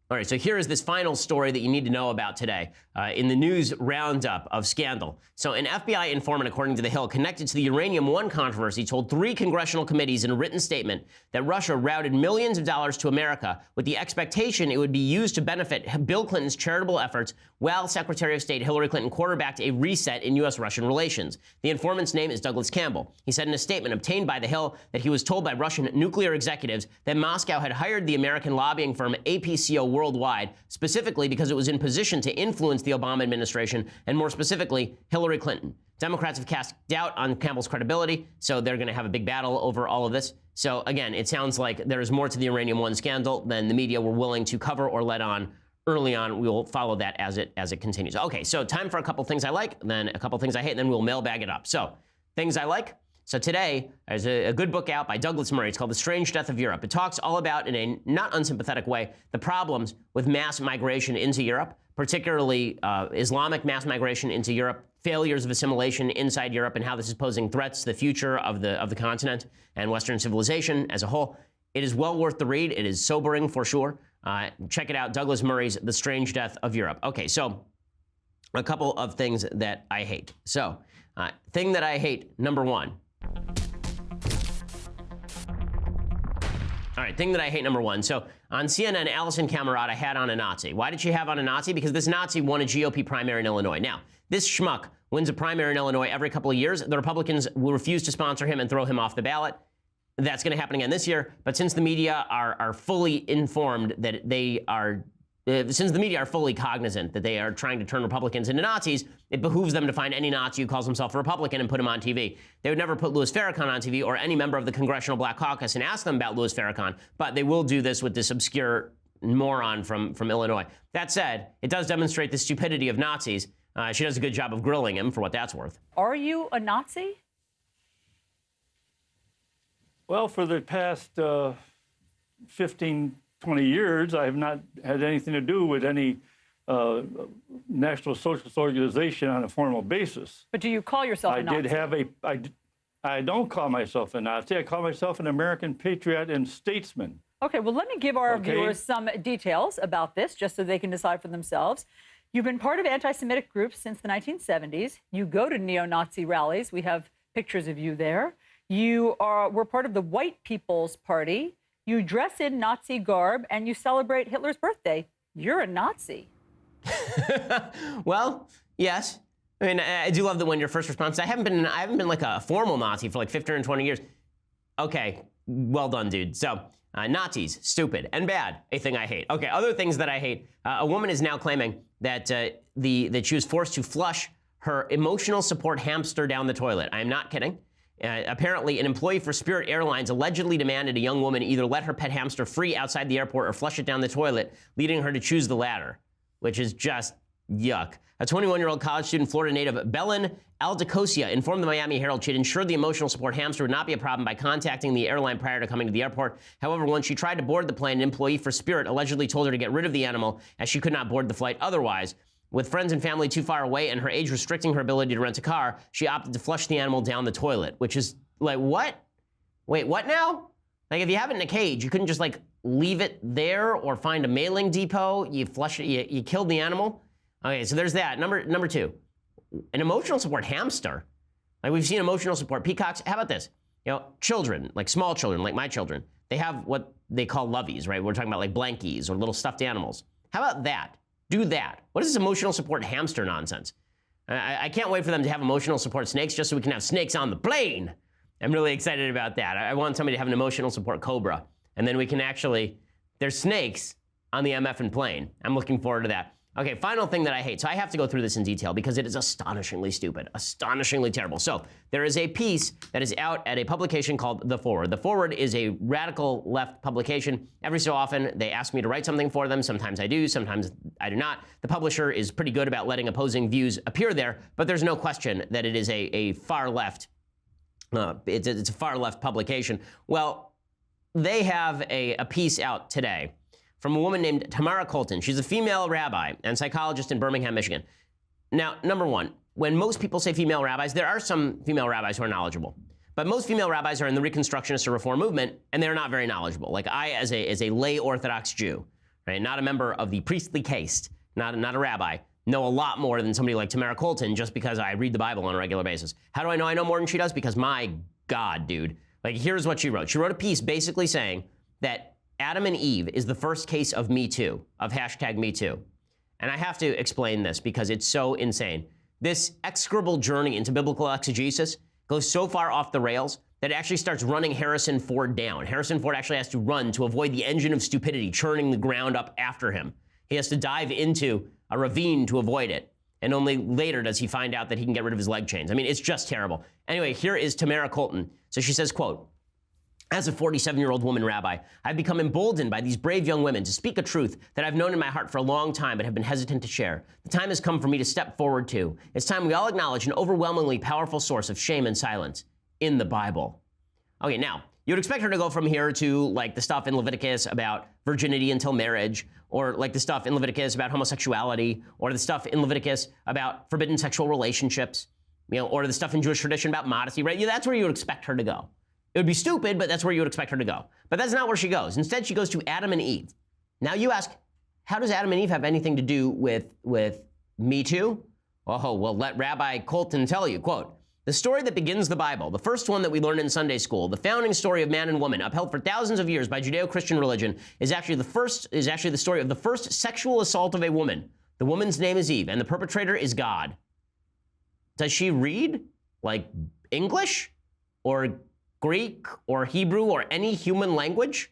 [SPEAKER 1] All right, so here is this final story that you need to know about today in the news roundup of scandal. So an FBI informant, according to The Hill, connected to the Uranium One controversy, told 3 congressional committees in a written statement that Russia routed millions of dollars to America with the expectation it would be used to benefit Bill Clinton's charitable efforts while Secretary of State Hillary Clinton quarterbacked a reset in U.S.-Russian relations. The informant's name is Douglas Campbell. He said in a statement obtained by The Hill that he was told by Russian nuclear executives that Moscow had hired the American lobbying firm APCO worldwide, specifically because it was in position to influence the Obama administration, and more specifically, Hillary Clinton. Democrats have cast doubt on Campbell's credibility, so they're going to have a big battle over all of this. So again, it sounds like there is more to the Uranium One scandal than the media were willing to cover or let on early on. We will follow that as it continues. Okay, so time for a couple things I like, then a couple things I hate, and then we'll mailbag it up. So, things I like. So today, there's a good book out by Douglas Murray. It's called The Strange Death of Europe. It talks all about, in a not unsympathetic way, the problems with mass migration into Europe, particularly Islamic mass migration into Europe, failures of assimilation inside Europe, and how this is posing threats to the future of the continent and Western civilization as a whole. It is well worth the read. It is sobering for sure. Check it out, Douglas Murray's The Strange Death of Europe. Okay, so a couple of things that I hate. So, thing that I hate, number one. All right, thing that I hate, number one. So on CNN, Allison Camerata had on a Nazi. Why did she have on a Nazi? Because this Nazi won a GOP primary in Illinois. Now, this schmuck wins a primary in Illinois every couple of years. The Republicans will refuse to sponsor him and throw him off the ballot. That's going to happen again this year. But since the media are fully informed that they are, since the media are fully cognizant that they are trying to turn Republicans into Nazis, it behooves them to find any Nazi who calls himself a Republican and put him on TV. They would never put Louis Farrakhan on TV or any member of the Congressional Black Caucus and ask them about Louis Farrakhan, but they will do this with this obscure moron from Illinois. That said, it does demonstrate the stupidity of Nazis. She does a good job of grilling him, for what that's worth.
[SPEAKER 8] Are you a Nazi?
[SPEAKER 9] Well, for the past 15, 20 years, I have not had anything to do with any National Socialist organization on a formal basis.
[SPEAKER 8] But do you call yourself a Nazi?
[SPEAKER 9] I don't call myself a Nazi. I call myself an American patriot and statesman.
[SPEAKER 8] Okay, well, let me give our viewers some details about this, just so they can decide for themselves. You've been part of anti-Semitic groups since the 1970s. You go to neo-Nazi rallies. We have pictures of you there. You were part of the White People's Party. You dress in Nazi garb, and you celebrate Hitler's birthday. You're a Nazi.
[SPEAKER 1] Well, yes. I mean, I do love that when your first response, I haven't been like a formal Nazi for like 15 or 20 years. Okay, well done, dude. So, Nazis, stupid and bad, a thing I hate. Okay, other things that I hate. A woman is now claiming that that she was forced to flush her emotional support hamster down the toilet. I am not kidding. Apparently, an employee for Spirit Airlines allegedly demanded a young woman either let her pet hamster free outside the airport or flush it down the toilet, leading her to choose the latter, which is just yuck. A 21-year-old college student, Florida native Belen Aldecosia, informed the Miami Herald she had ensured the emotional support hamster would not be a problem by contacting the airline prior to coming to the airport. However, when she tried to board the plane, an employee for Spirit allegedly told her to get rid of the animal as she could not board the flight otherwise. With friends and family too far away and her age restricting her ability to rent a car, she opted to flush the animal down the toilet, which is like, what? Wait, what now? Like, if you have it in a cage, you couldn't just like leave it there or find a mailing depot. You flush it, you killed the animal. Okay, so there's that. Number two, an emotional support hamster. Like, we've seen emotional support peacocks. How about this? You know, children, like small children, like my children, they have what they call loveys, right? We're talking about like blankies or little stuffed animals. How about that? Do that. What is this emotional support hamster nonsense? I can't wait for them to have emotional support snakes just so we can have snakes on the plane. I'm really excited about that. I want somebody to have an emotional support cobra. And then we can actually, there's snakes on the MFN plane. I'm looking forward to that. Okay, final thing that I hate. So I have to go through this in detail because it is astonishingly stupid, astonishingly terrible. So there is a piece that is out at a publication called The Forward. The Forward is a radical left publication. Every so often, they ask me to write something for them. Sometimes I do, sometimes I do not. The publisher is pretty good about letting opposing views appear there, but there's no question that it is a far left, it's a far left publication. Well, they have a piece out today from a woman named Tamara Colton. She's a female rabbi and psychologist in Birmingham, Michigan. Now, number one, when most people say female rabbis, there are some female rabbis who are knowledgeable. But most female rabbis are in the Reconstructionist or Reform movement, and they're not very knowledgeable. Like I, as a lay Orthodox Jew, right, not a member of the priestly caste, not a rabbi, know a lot more than somebody like Tamara Colton just because I read the Bible on a regular basis. How do I know more than she does? Because my God, dude. Like, here's what she wrote. She wrote a piece basically saying that Adam and Eve is the first case of Me Too, of hashtag Me Too. And I have to explain this because it's so insane. This execrable journey into biblical exegesis goes so far off the rails that it actually starts running Harrison Ford down. Harrison Ford actually has to run to avoid the engine of stupidity churning the ground up after him. He has to dive into a ravine to avoid it. And only later does he find out that he can get rid of his leg chains. I mean, it's just terrible. Anyway, here is Tamara Colton. So she says, quote, "As a 47-year-old woman rabbi, I've become emboldened by these brave young women to speak a truth that I've known in my heart for a long time but have been hesitant to share. The time has come for me to step forward too. It's time we all acknowledge an overwhelmingly powerful source of shame and silence in the Bible." Okay, now, you'd expect her to go from here to like the stuff in Leviticus about virginity until marriage, or like the stuff in Leviticus about homosexuality, or the stuff in Leviticus about forbidden sexual relationships, you know, or the stuff in Jewish tradition about modesty, right? Yeah, that's where you would expect her to go. It would be stupid, but that's where you would expect her to go. But that's not where she goes. Instead, she goes to Adam and Eve. Now you ask, how does Adam and Eve have anything to do with Me Too? Oh, well, let Rabbi Colton tell you, quote, The story that begins the Bible, the first one that we learned in Sunday school, the founding story of man and woman, upheld for thousands of years by Judeo-Christian religion, is actually the story of the first sexual assault of a woman. The woman's name is Eve, and the perpetrator is God. Does she read like English or Greek or Hebrew or any human language?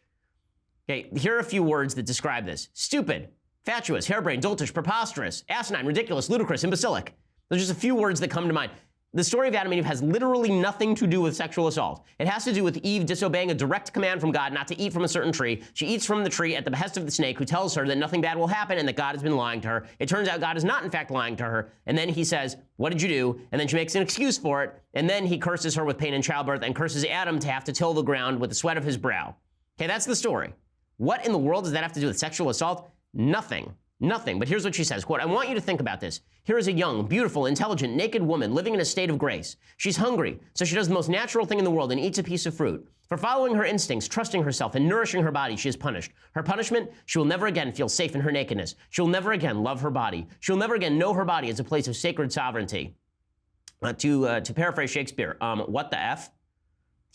[SPEAKER 1] Okay, here are a few words that describe this. Stupid, fatuous, harebrained, doltish, preposterous, asinine, ridiculous, ludicrous, imbecilic. Those are just a few words that come to mind. The story of Adam and Eve has literally nothing to do with sexual assault. It has to do with Eve disobeying a direct command from God not to eat from a certain tree. She eats from the tree at the behest of the snake, who tells her that nothing bad will happen and that God has been lying to her. It turns out God is not, in fact, lying to her. And then he says, "What did you do?" And then she makes an excuse for it. And then he curses her with pain in childbirth and curses Adam to have to till the ground with the sweat of his brow. Okay, that's the story. What in the world does that have to do with sexual assault? Nothing. Nothing. But here's what she says, quote, "I want you to think about this. Here is a young, beautiful, intelligent, naked woman living in a state of grace. She's hungry, so she does the most natural thing in the world and eats a piece of fruit. For following her instincts, trusting herself, and nourishing her body, she is punished. Her punishment, she will never again feel safe in her nakedness. She will never again love her body. She will never again know her body as a place of sacred sovereignty." To paraphrase Shakespeare, what the F?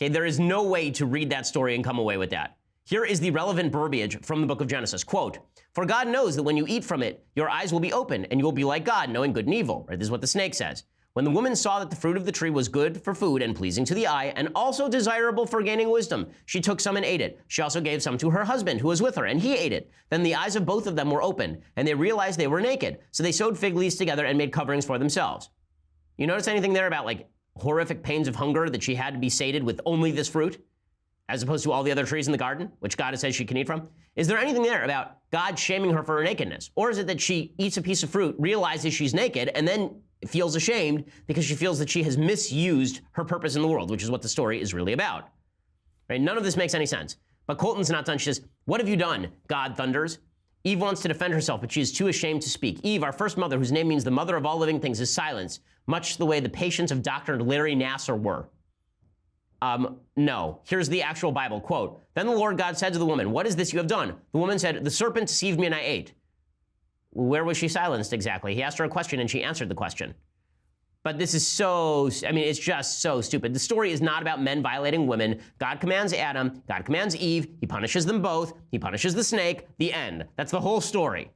[SPEAKER 1] Okay, there is no way to read that story and come away with that. Here is the relevant verbiage from the book of Genesis. Quote, "For God knows that when you eat from it, your eyes will be open and you will be like God, knowing good and evil." Right? This is what the snake says. "When the woman saw that the fruit of the tree was good for food and pleasing to the eye and also desirable for gaining wisdom, she took some and ate it. She also gave some to her husband who was with her, and he ate it. Then the eyes of both of them were opened and they realized they were naked. So they sewed fig leaves together and made coverings for themselves." You notice anything there about like horrific pains of hunger that she had to be sated with only this fruit, as opposed to all the other trees in the garden, which God says she can eat from? Is there anything there about God shaming her for her nakedness? Or is it that she eats a piece of fruit, realizes she's naked, and then feels ashamed because she feels that she has misused her purpose in the world, which is what the story is really about? Right? None of this makes any sense. But Colton's not done. She says, "What have you done?" God thunders. Eve wants to defend herself, but she is too ashamed to speak. Eve, our first mother, whose name means the mother of all living things, is silenced, much the way the patients of Dr. Larry Nassar were. No. Here's the actual Bible quote. "Then the Lord God said to the woman, 'What is this you have done?' The woman said, 'The serpent deceived me and I ate.'" Where was she silenced exactly? He asked her a question and she answered the question. But this is it's just so stupid. The story is not about men violating women. God commands Adam, God commands Eve, he punishes them both, he punishes the snake, the end. That's the whole story.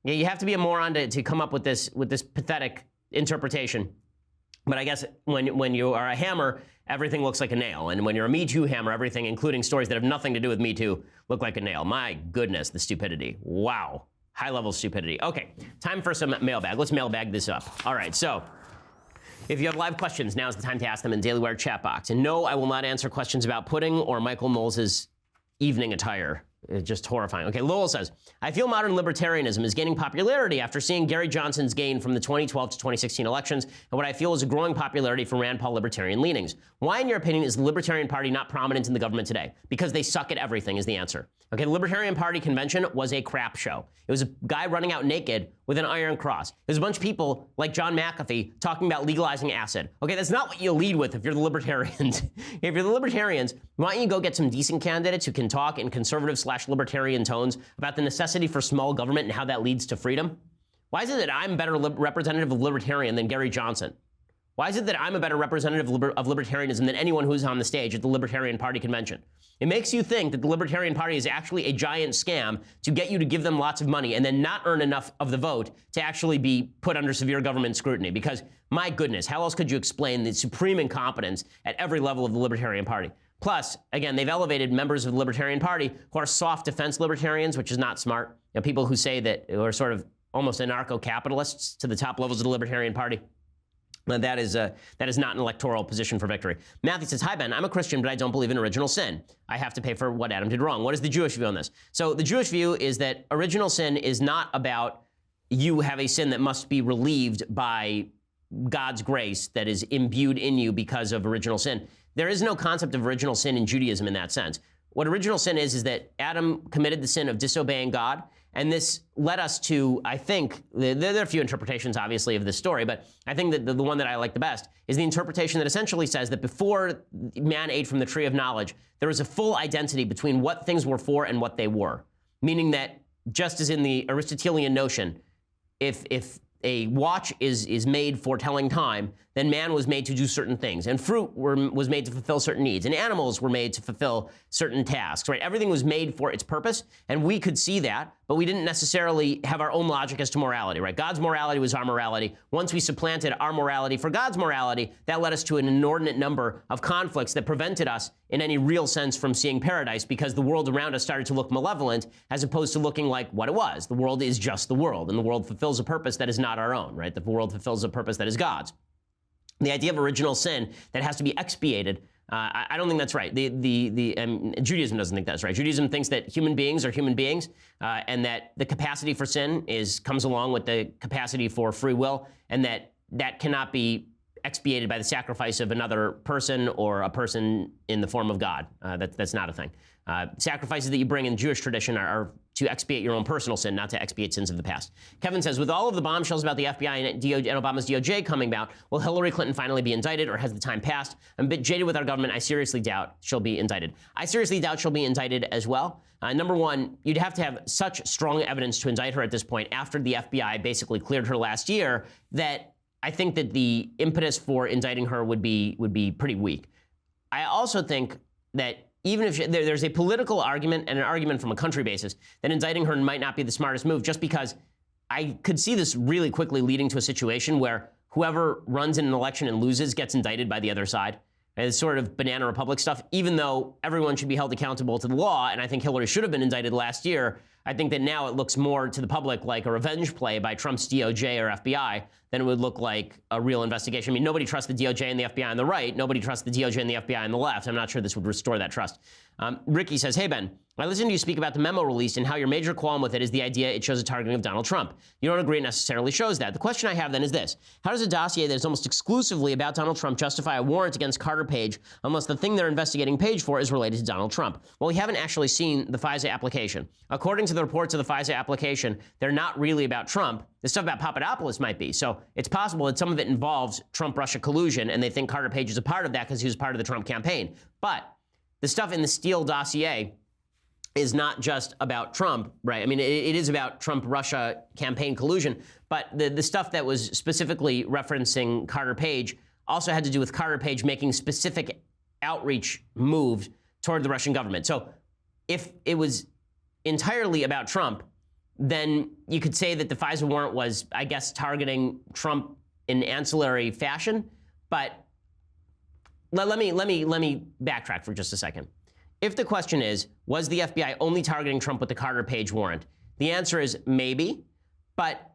[SPEAKER 1] Yeah, you have to be a moron to come up with this pathetic interpretation. But I guess when you are a hammer, everything looks like a nail. And when you're a Me Too hammer, everything, including stories that have nothing to do with Me Too, look like a nail. My goodness, the stupidity. Wow. High-level stupidity. Okay, time for some mailbag. Let's mailbag this up. All right, so if you have live questions, now's the time to ask them in Daily Wire chat box. And no, I will not answer questions about pudding or Michael Knowles' evening attire. It's just horrifying. Okay, Lowell says, "I feel modern libertarianism is gaining popularity after seeing Gary Johnson's gain from the 2012 to 2016 elections and what I feel is a growing popularity for Rand Paul libertarian leanings. Why, in your opinion, is the Libertarian Party not prominent in the government today?" Because they suck at everything is the answer. Okay, the Libertarian Party convention was a crap show. It was a guy running out naked with an iron cross. There's a bunch of people like John McAfee talking about legalizing acid. Okay, that's not what you lead with if you're the Libertarians. If you're the Libertarians, why don't you go get some decent candidates who can talk in conservative/libertarian tones about the necessity for small government and how that leads to freedom? Why is it that I'm a better representative of libertarian than Gary Johnson? Why is it that I'm a better representative of libertarianism than anyone who's on the stage at the Libertarian Party convention? It makes you think that the Libertarian Party is actually a giant scam to get you to give them lots of money and then not earn enough of the vote to actually be put under severe government scrutiny. Because, my goodness, how else could you explain the supreme incompetence at every level of the Libertarian Party? Plus, again, they've elevated members of the Libertarian Party who are soft defense libertarians, which is not smart. You know, people who say that are sort of almost anarcho-capitalists to the top levels of the Libertarian Party. And that is not an electoral position for victory. Matthew says, "Hi, Ben. I'm a Christian, but I don't believe in original sin. I have to pay for what Adam did wrong." What is the Jewish view on this? So the Jewish view is that original sin is not about you have a sin that must be relieved by God's grace that is imbued in you because of original sin. There is no concept of original sin in Judaism in that sense. What original sin is that Adam committed the sin of disobeying God, and this led us to, I think, there are a few interpretations, obviously, of this story, but I think that the one that I like the best is the interpretation that essentially says that before man ate from the tree of knowledge, there was a full identity between what things were for and what they were. Meaning that, just as in the Aristotelian notion, if a watch is made for telling time, then man was made to do certain things, and fruit was made to fulfill certain needs, and animals were made to fulfill certain tasks, right? Everything was made for its purpose, and we could see that, but we didn't necessarily have our own logic as to morality, right? God's morality was our morality. Once we supplanted our morality for God's morality, that led us to an inordinate number of conflicts that prevented us in any real sense from seeing paradise, because the world around us started to look malevolent as opposed to looking like what it was. The world is just the world, and the world fulfills a purpose that is not our own, right? The world fulfills a purpose that is God's. The idea of original sin that has to be expiated, I don't think that's right. Judaism doesn't think that's right. Judaism thinks that human beings are human beings, and that the capacity for sin comes along with the capacity for free will, and that cannot be expiated by the sacrifice of another person or a person in the form of God. That's not a thing. Sacrifices that you bring in Jewish tradition are to expiate your own personal sin, not to expiate sins of the past. Kevin says, with all of the bombshells about the FBI and Obama's DOJ coming out, will Hillary Clinton finally be indicted, or has the time passed? I'm a bit jaded with our government. I seriously doubt she'll be indicted. I seriously doubt she'll be indicted as well. Number one, you'd have to have such strong evidence to indict her at this point, after the FBI basically cleared her last year, that I think that the impetus for indicting her would be pretty weak. I also think that even if there's a political argument and an argument from a country basis that indicting her might not be the smartest move, just because I could see this really quickly leading to a situation where whoever runs in an election and loses gets indicted by the other side. And it's sort of banana republic stuff, even though everyone should be held accountable to the law, and I think Hillary should have been indicted last year. I think that now it looks more to the public like a revenge play by Trump's DOJ or FBI than it would look like a real investigation. I mean, nobody trusts the DOJ and the FBI on the right. Nobody trusts the DOJ and the FBI on the left. I'm not sure this would restore that trust. Ricky says, hey, Ben, I listened to you speak about the memo released and how your major qualm with it is the idea it shows a targeting of Donald Trump. You don't agree it necessarily shows that. The question I have then is this. How does a dossier that is almost exclusively about Donald Trump justify a warrant against Carter Page unless the thing they're investigating Page for is related to Donald Trump? Well, we haven't actually seen the FISA application. According to the reports of the FISA application, they're not really about Trump. The stuff about Papadopoulos might be. So it's possible that some of it involves Trump-Russia collusion, and they think Carter Page is a part of that because he was part of the Trump campaign. But the stuff in the Steele dossier is not just about Trump, right? I mean, it is about Trump-Russia campaign collusion, but the stuff that was specifically referencing Carter Page also had to do with Carter Page making specific outreach moves toward the Russian government. So if it was entirely about Trump, then you could say that the FISA warrant was, I guess, targeting Trump in ancillary fashion. But let me backtrack for just a second. If the question is, was the FBI only targeting Trump with the Carter Page warrant? The answer is maybe, but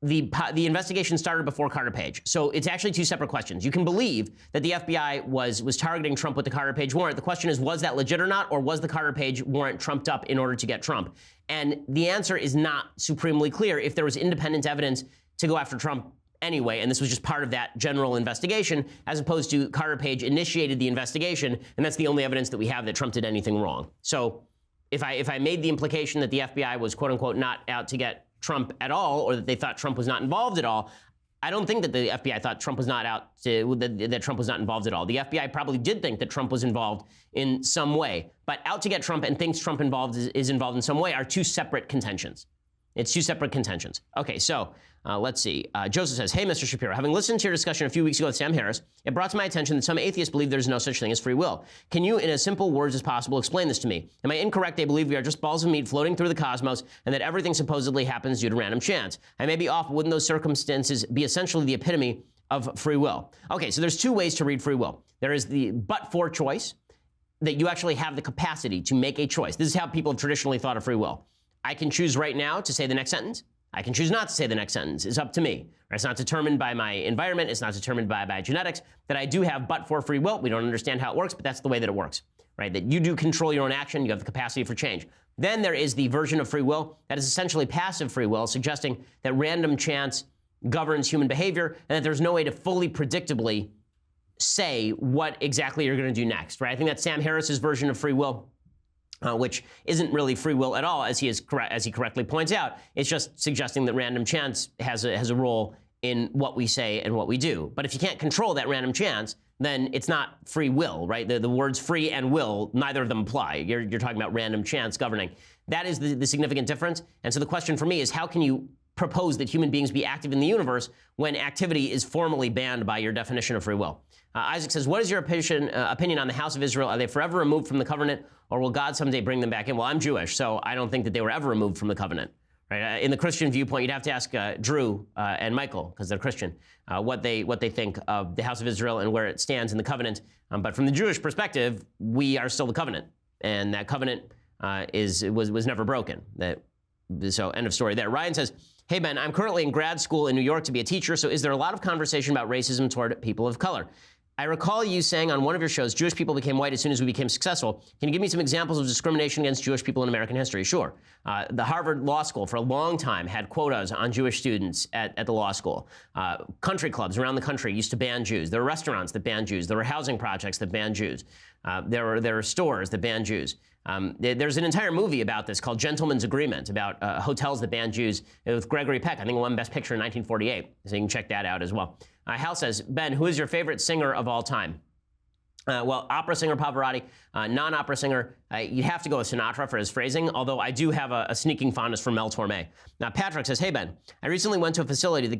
[SPEAKER 1] the investigation started before Carter Page. So it's actually two separate questions. You can believe that the FBI was targeting Trump with the Carter Page warrant. The question is, was that legit or not, or was the Carter Page warrant trumped up in order to get Trump? And the answer is not supremely clear. If there was independent evidence to go after Trump anyway, and this was just part of that general investigation, as opposed to Carter Page initiated the investigation, and that's the only evidence that we have that Trump did anything wrong. So if I made the implication that the FBI was, quote unquote, not out to get Trump at all, or that they thought Trump was not involved at all, I don't think that the FBI thought Trump was not out to, that Trump was not involved at all. The FBI probably did think that Trump was involved in some way, but out to get Trump and thinks Trump is involved in some way are two separate contentions. It's two separate contentions. Okay, so let's see. Joseph says, hey, Mr. Shapiro, having listened to your discussion a few weeks ago with Sam Harris, it brought to my attention that some atheists believe there's no such thing as free will. Can you, in as simple words as possible, explain this to me? Am I incorrect? They believe we are just balls of meat floating through the cosmos and that everything supposedly happens due to random chance. I may be off, but wouldn't those circumstances be essentially the epitome of free will? Okay, so there's two ways to read free will. There is the but-for choice, that you actually have the capacity to make a choice. This is how people have traditionally thought of free will. I can choose right now to say the next sentence. I can choose not to say the next sentence. It's up to me. It's not determined by my environment. It's not determined by genetics. That I do have but for free will. We don't understand how it works, but that's the way that it works, right? That you do control your own action. You have the capacity for change. Then there is the version of free will that is essentially passive free will, suggesting that random chance governs human behavior and that there's no way to fully predictably say what exactly you're going to do next, right? I think that's Sam Harris's version of free will. Which isn't really free will at all, as he correctly points out. It's just suggesting that random chance has a role in what we say and what we do. But if you can't control that random chance, then it's not free will, right? The words free and will, neither of them apply. You're talking about random chance governing. That is the significant difference. And so the question for me is, how can you propose that human beings be active in the universe when activity is formally banned by your definition of free will. Isaac says, what is your opinion on the House of Israel? Are they forever removed from the covenant, or will God someday bring them back in? Well, I'm Jewish, so I don't think that they were ever removed from the covenant. Right? In the Christian viewpoint, you'd have to ask Drew and Michael, because they're Christian, what they think of the House of Israel and where it stands in the covenant. But from the Jewish perspective, we are still the covenant, and that covenant was never broken. So end of story there. Ryan says, hey, Ben, I'm currently in grad school in New York to be a teacher, so is there a lot of conversation about racism toward people of color? I recall you saying on one of your shows, Jewish people became white as soon as we became successful. Can you give me some examples of discrimination against Jewish people in American history? Sure. The Harvard Law School for a long time had quotas on Jewish students at the law school. Country clubs around the country used to ban Jews. There were restaurants that banned Jews. There were housing projects that banned Jews. There were stores that banned Jews. There's an entire movie about this called Gentleman's Agreement, about hotels that banned Jews, with Gregory Peck. I think it won Best Picture in 1948, so you can check that out as well. Hal says, Ben, who is your favorite singer of all time? Well, opera singer Pavarotti, non-opera singer, you have to go with Sinatra for his phrasing, although I do have a sneaking fondness for Mel Torme. Now, Patrick says, hey, Ben, I recently went to a facility to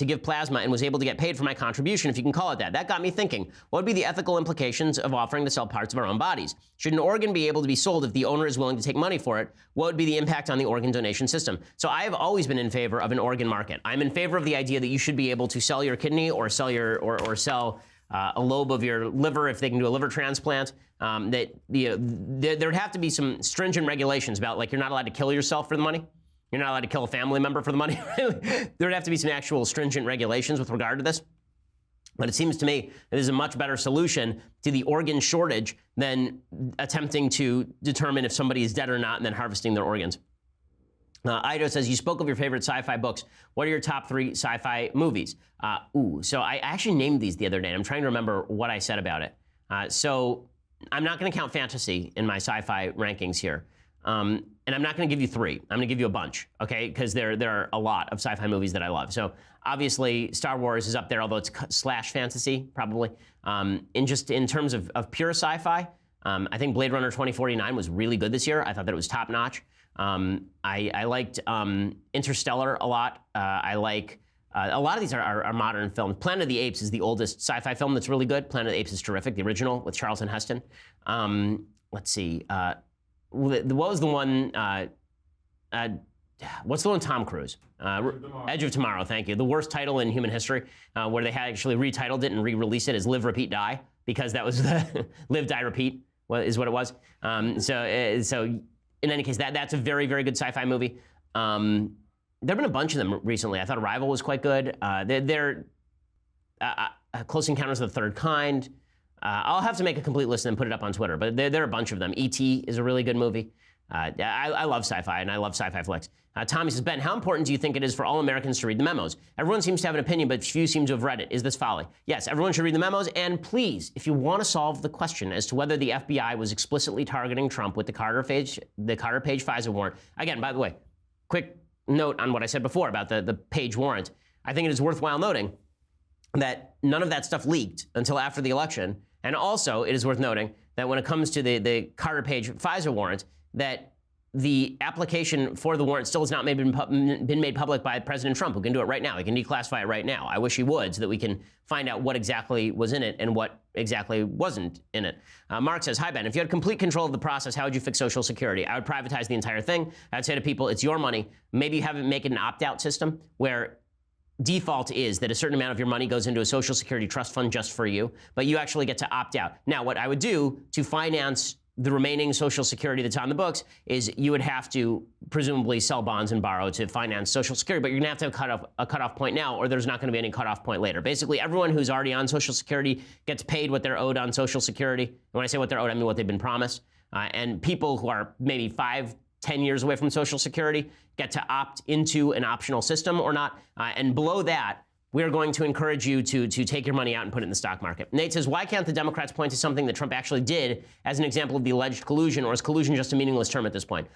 [SPEAKER 1] give plasma and was able to get paid for my contribution, if you can call it that. That got me thinking, what would be the ethical implications of offering to sell parts of our own bodies? Should an organ be able to be sold if the owner is willing to take money for it? What would be the impact on the organ donation system? So I have always been in favor of an organ market. I'm in favor of the idea that you should be able to sell your kidney or sell a lobe of your liver if they can do a liver transplant. There'd have to be some stringent regulations about, like, you're not allowed to kill yourself for the money. You're not allowed to kill a family member for the money. There'd have to be some actual stringent regulations with regard to this. But it seems to me that there's a much better solution to the organ shortage than attempting to determine if somebody is dead or not and then harvesting their organs. Ido says, you spoke of your favorite sci-fi books. What are your top 3 sci-fi movies? So I actually named these the other day, and I'm trying to remember what I said about it. So I'm not going to count fantasy in my sci-fi rankings here. And I'm not going to give you 3. I'm going to give you a bunch, okay? Because there are a lot of sci-fi movies that I love. So obviously, Star Wars is up there, although it's / fantasy, probably. In terms of pure sci-fi, I think Blade Runner 2049 was really good this year. I thought that it was top-notch. I liked Interstellar a lot. I like a lot of these are modern films. Planet of the Apes is the oldest sci-fi film that's really good. Planet of the Apes is terrific, the original with Charlton Heston. Let's see. What was the one? What's the one? Tom Cruise. Edge of Tomorrow. Thank you. The worst title in human history, where they had actually retitled it and re-released it as Live, Repeat, Die, because that was the Live, Die, Repeat is what it was. So. In any case, that's a very, very good sci-fi movie. There have been a bunch of them recently. I thought Arrival was quite good. They're Close Encounters of the Third Kind. I'll have to make a complete list and then put it up on Twitter, but there are a bunch of them. E.T. is a really good movie. I love sci-fi, and I love sci-fi flicks. Tommy says, Ben, how important do you think it is for all Americans to read the memos? Everyone seems to have an opinion, but few seem to have read it. Is this folly? Yes, everyone should read the memos, and please, if you want to solve the question as to whether the FBI was explicitly targeting Trump with the Carter Page FISA warrant. Again, by the way, quick note on what I said before about the Page warrant. I think it is worthwhile noting that none of that stuff leaked until after the election, and also it is worth noting that when it comes to the Carter Page FISA warrant, that the application for the warrant still has not been made public by President Trump, who can do it right now. He can declassify it right now. I wish he would, so that we can find out what exactly was in it and what exactly wasn't in it. Mark says, hi, Ben. If you had complete control of the process, how would you fix Social Security? I would privatize the entire thing. I'd say to people, it's your money. Maybe make it an opt-out system where default is that a certain amount of your money goes into a Social Security trust fund just for you, but you actually get to opt out. Now, what I would do to finance the remaining Social Security that's on the books is you would have to presumably sell bonds and borrow to finance Social Security, but you're going to have a cutoff point now, or there's not going to be any cutoff point later. Basically, everyone who's already on Social Security gets paid what they're owed on Social Security. And when I say what they're owed, I mean what they've been promised. And people who are maybe 5-10 years away from Social Security get to opt into an optional system or not. And below that, we are going to encourage you to take your money out and put it in the stock market. Nate says, why can't the Democrats point to something that Trump actually did as an example of the alleged collusion, or is collusion just a meaningless term at this point?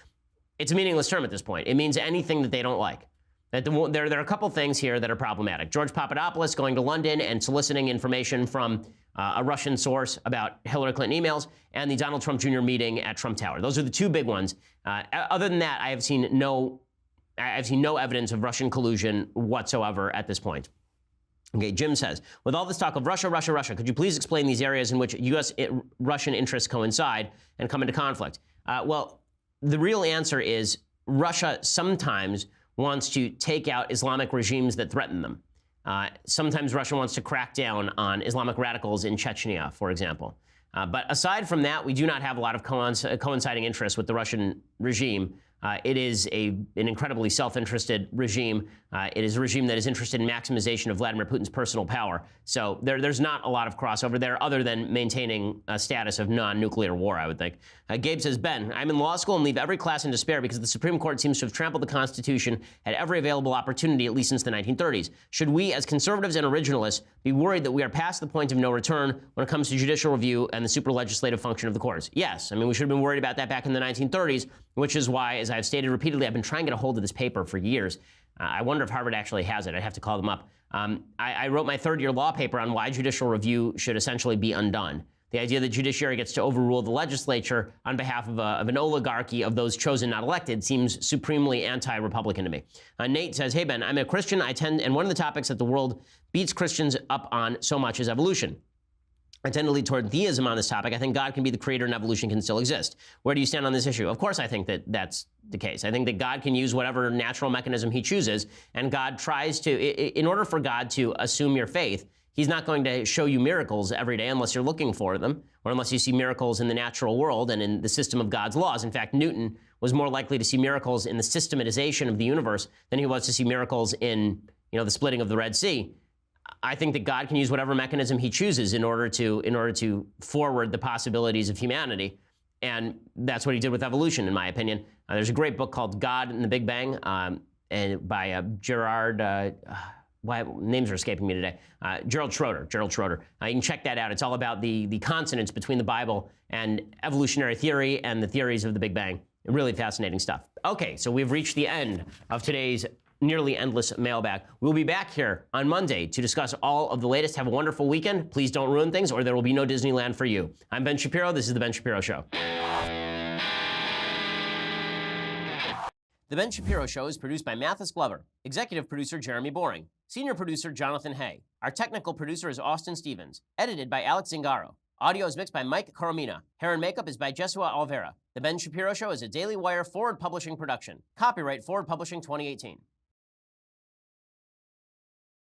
[SPEAKER 1] It's a meaningless term at this point. It means anything that they don't like. There are a couple things here that are problematic. George Papadopoulos going to London and soliciting information from a Russian source about Hillary Clinton emails, and the Donald Trump Jr. meeting at Trump Tower. Those are the two big ones. Other than that, I have seen no I've seen no evidence of Russian collusion whatsoever at this point. Okay, Jim says, with all this talk of Russia, Russia, Russia, could you please explain these areas in which U.S.-Russian interests coincide and come into conflict? Well, the real answer is Russia sometimes wants to take out Islamic regimes that threaten them. Sometimes Russia wants to crack down on Islamic radicals in Chechnya, for example. But aside from that, we do not have a lot of coinciding interests with the Russian regime. It is an incredibly self-interested regime. It is a regime that is interested in maximization of Vladimir Putin's personal power. So there's not a lot of crossover there other than maintaining a status of non-nuclear war, I would think. Gabe says, Ben, I'm in law school and leave every class in despair because the Supreme Court seems to have trampled the Constitution at every available opportunity, at least since the 1930s. Should we, as conservatives and originalists, be worried that we are past the point of no return when it comes to judicial review and the super-legislative function of the courts? Yes. I mean, we should have been worried about that back in the 1930s, which is why, as I've stated repeatedly, I've been trying to get a hold of this paper for years. I wonder if Harvard actually has it. I'd have to call them up. I wrote my third-year law paper on why judicial review should essentially be undone. The idea that judiciary gets to overrule the legislature on behalf of an oligarchy of those chosen, not elected, seems supremely anti-Republican to me. Nate says, hey, Ben, I'm a Christian. And one of the topics that the world beats Christians up on so much is evolution. I tend to lead toward theism on this topic. I think God can be the creator and evolution can still exist. Where do you stand on this issue? Of course, I think that that's the case. I think that God can use whatever natural mechanism he chooses, and God tries to, in order for God to assume your faith, he's not going to show you miracles every day unless you're looking for them, or unless you see miracles in the natural world and in the system of God's laws. In fact, Newton was more likely to see miracles in the systematization of the universe than he was to see miracles in, the splitting of the Red Sea. I think that God can use whatever mechanism he chooses in order to forward the possibilities of humanity. And that's what he did with evolution, in my opinion. There's a great book called God and the Big Bang and by Gerard, names are escaping me today, Gerald Schroeder. You can check that out. It's all about the consonance between the Bible and evolutionary theory and the theories of the Big Bang. Really fascinating stuff. Okay, so we've reached the end of today's nearly endless mailbag. We'll be back here on Monday to discuss all of the latest. Have a wonderful weekend. Please don't ruin things or there will be no Disneyland for you. I'm Ben Shapiro. This is The Ben Shapiro Show. The Ben Shapiro Show is produced by Mathis Glover, executive producer Jeremy Boring, senior producer Jonathan Hay. Our technical producer is Austin Stevens, edited by Alex Zingaro. Audio is mixed by Mike Coromina. Hair and makeup is by Jesua Alvera. The Ben Shapiro Show is a Daily Wire Forward Publishing production. Copyright Forward Publishing 2018.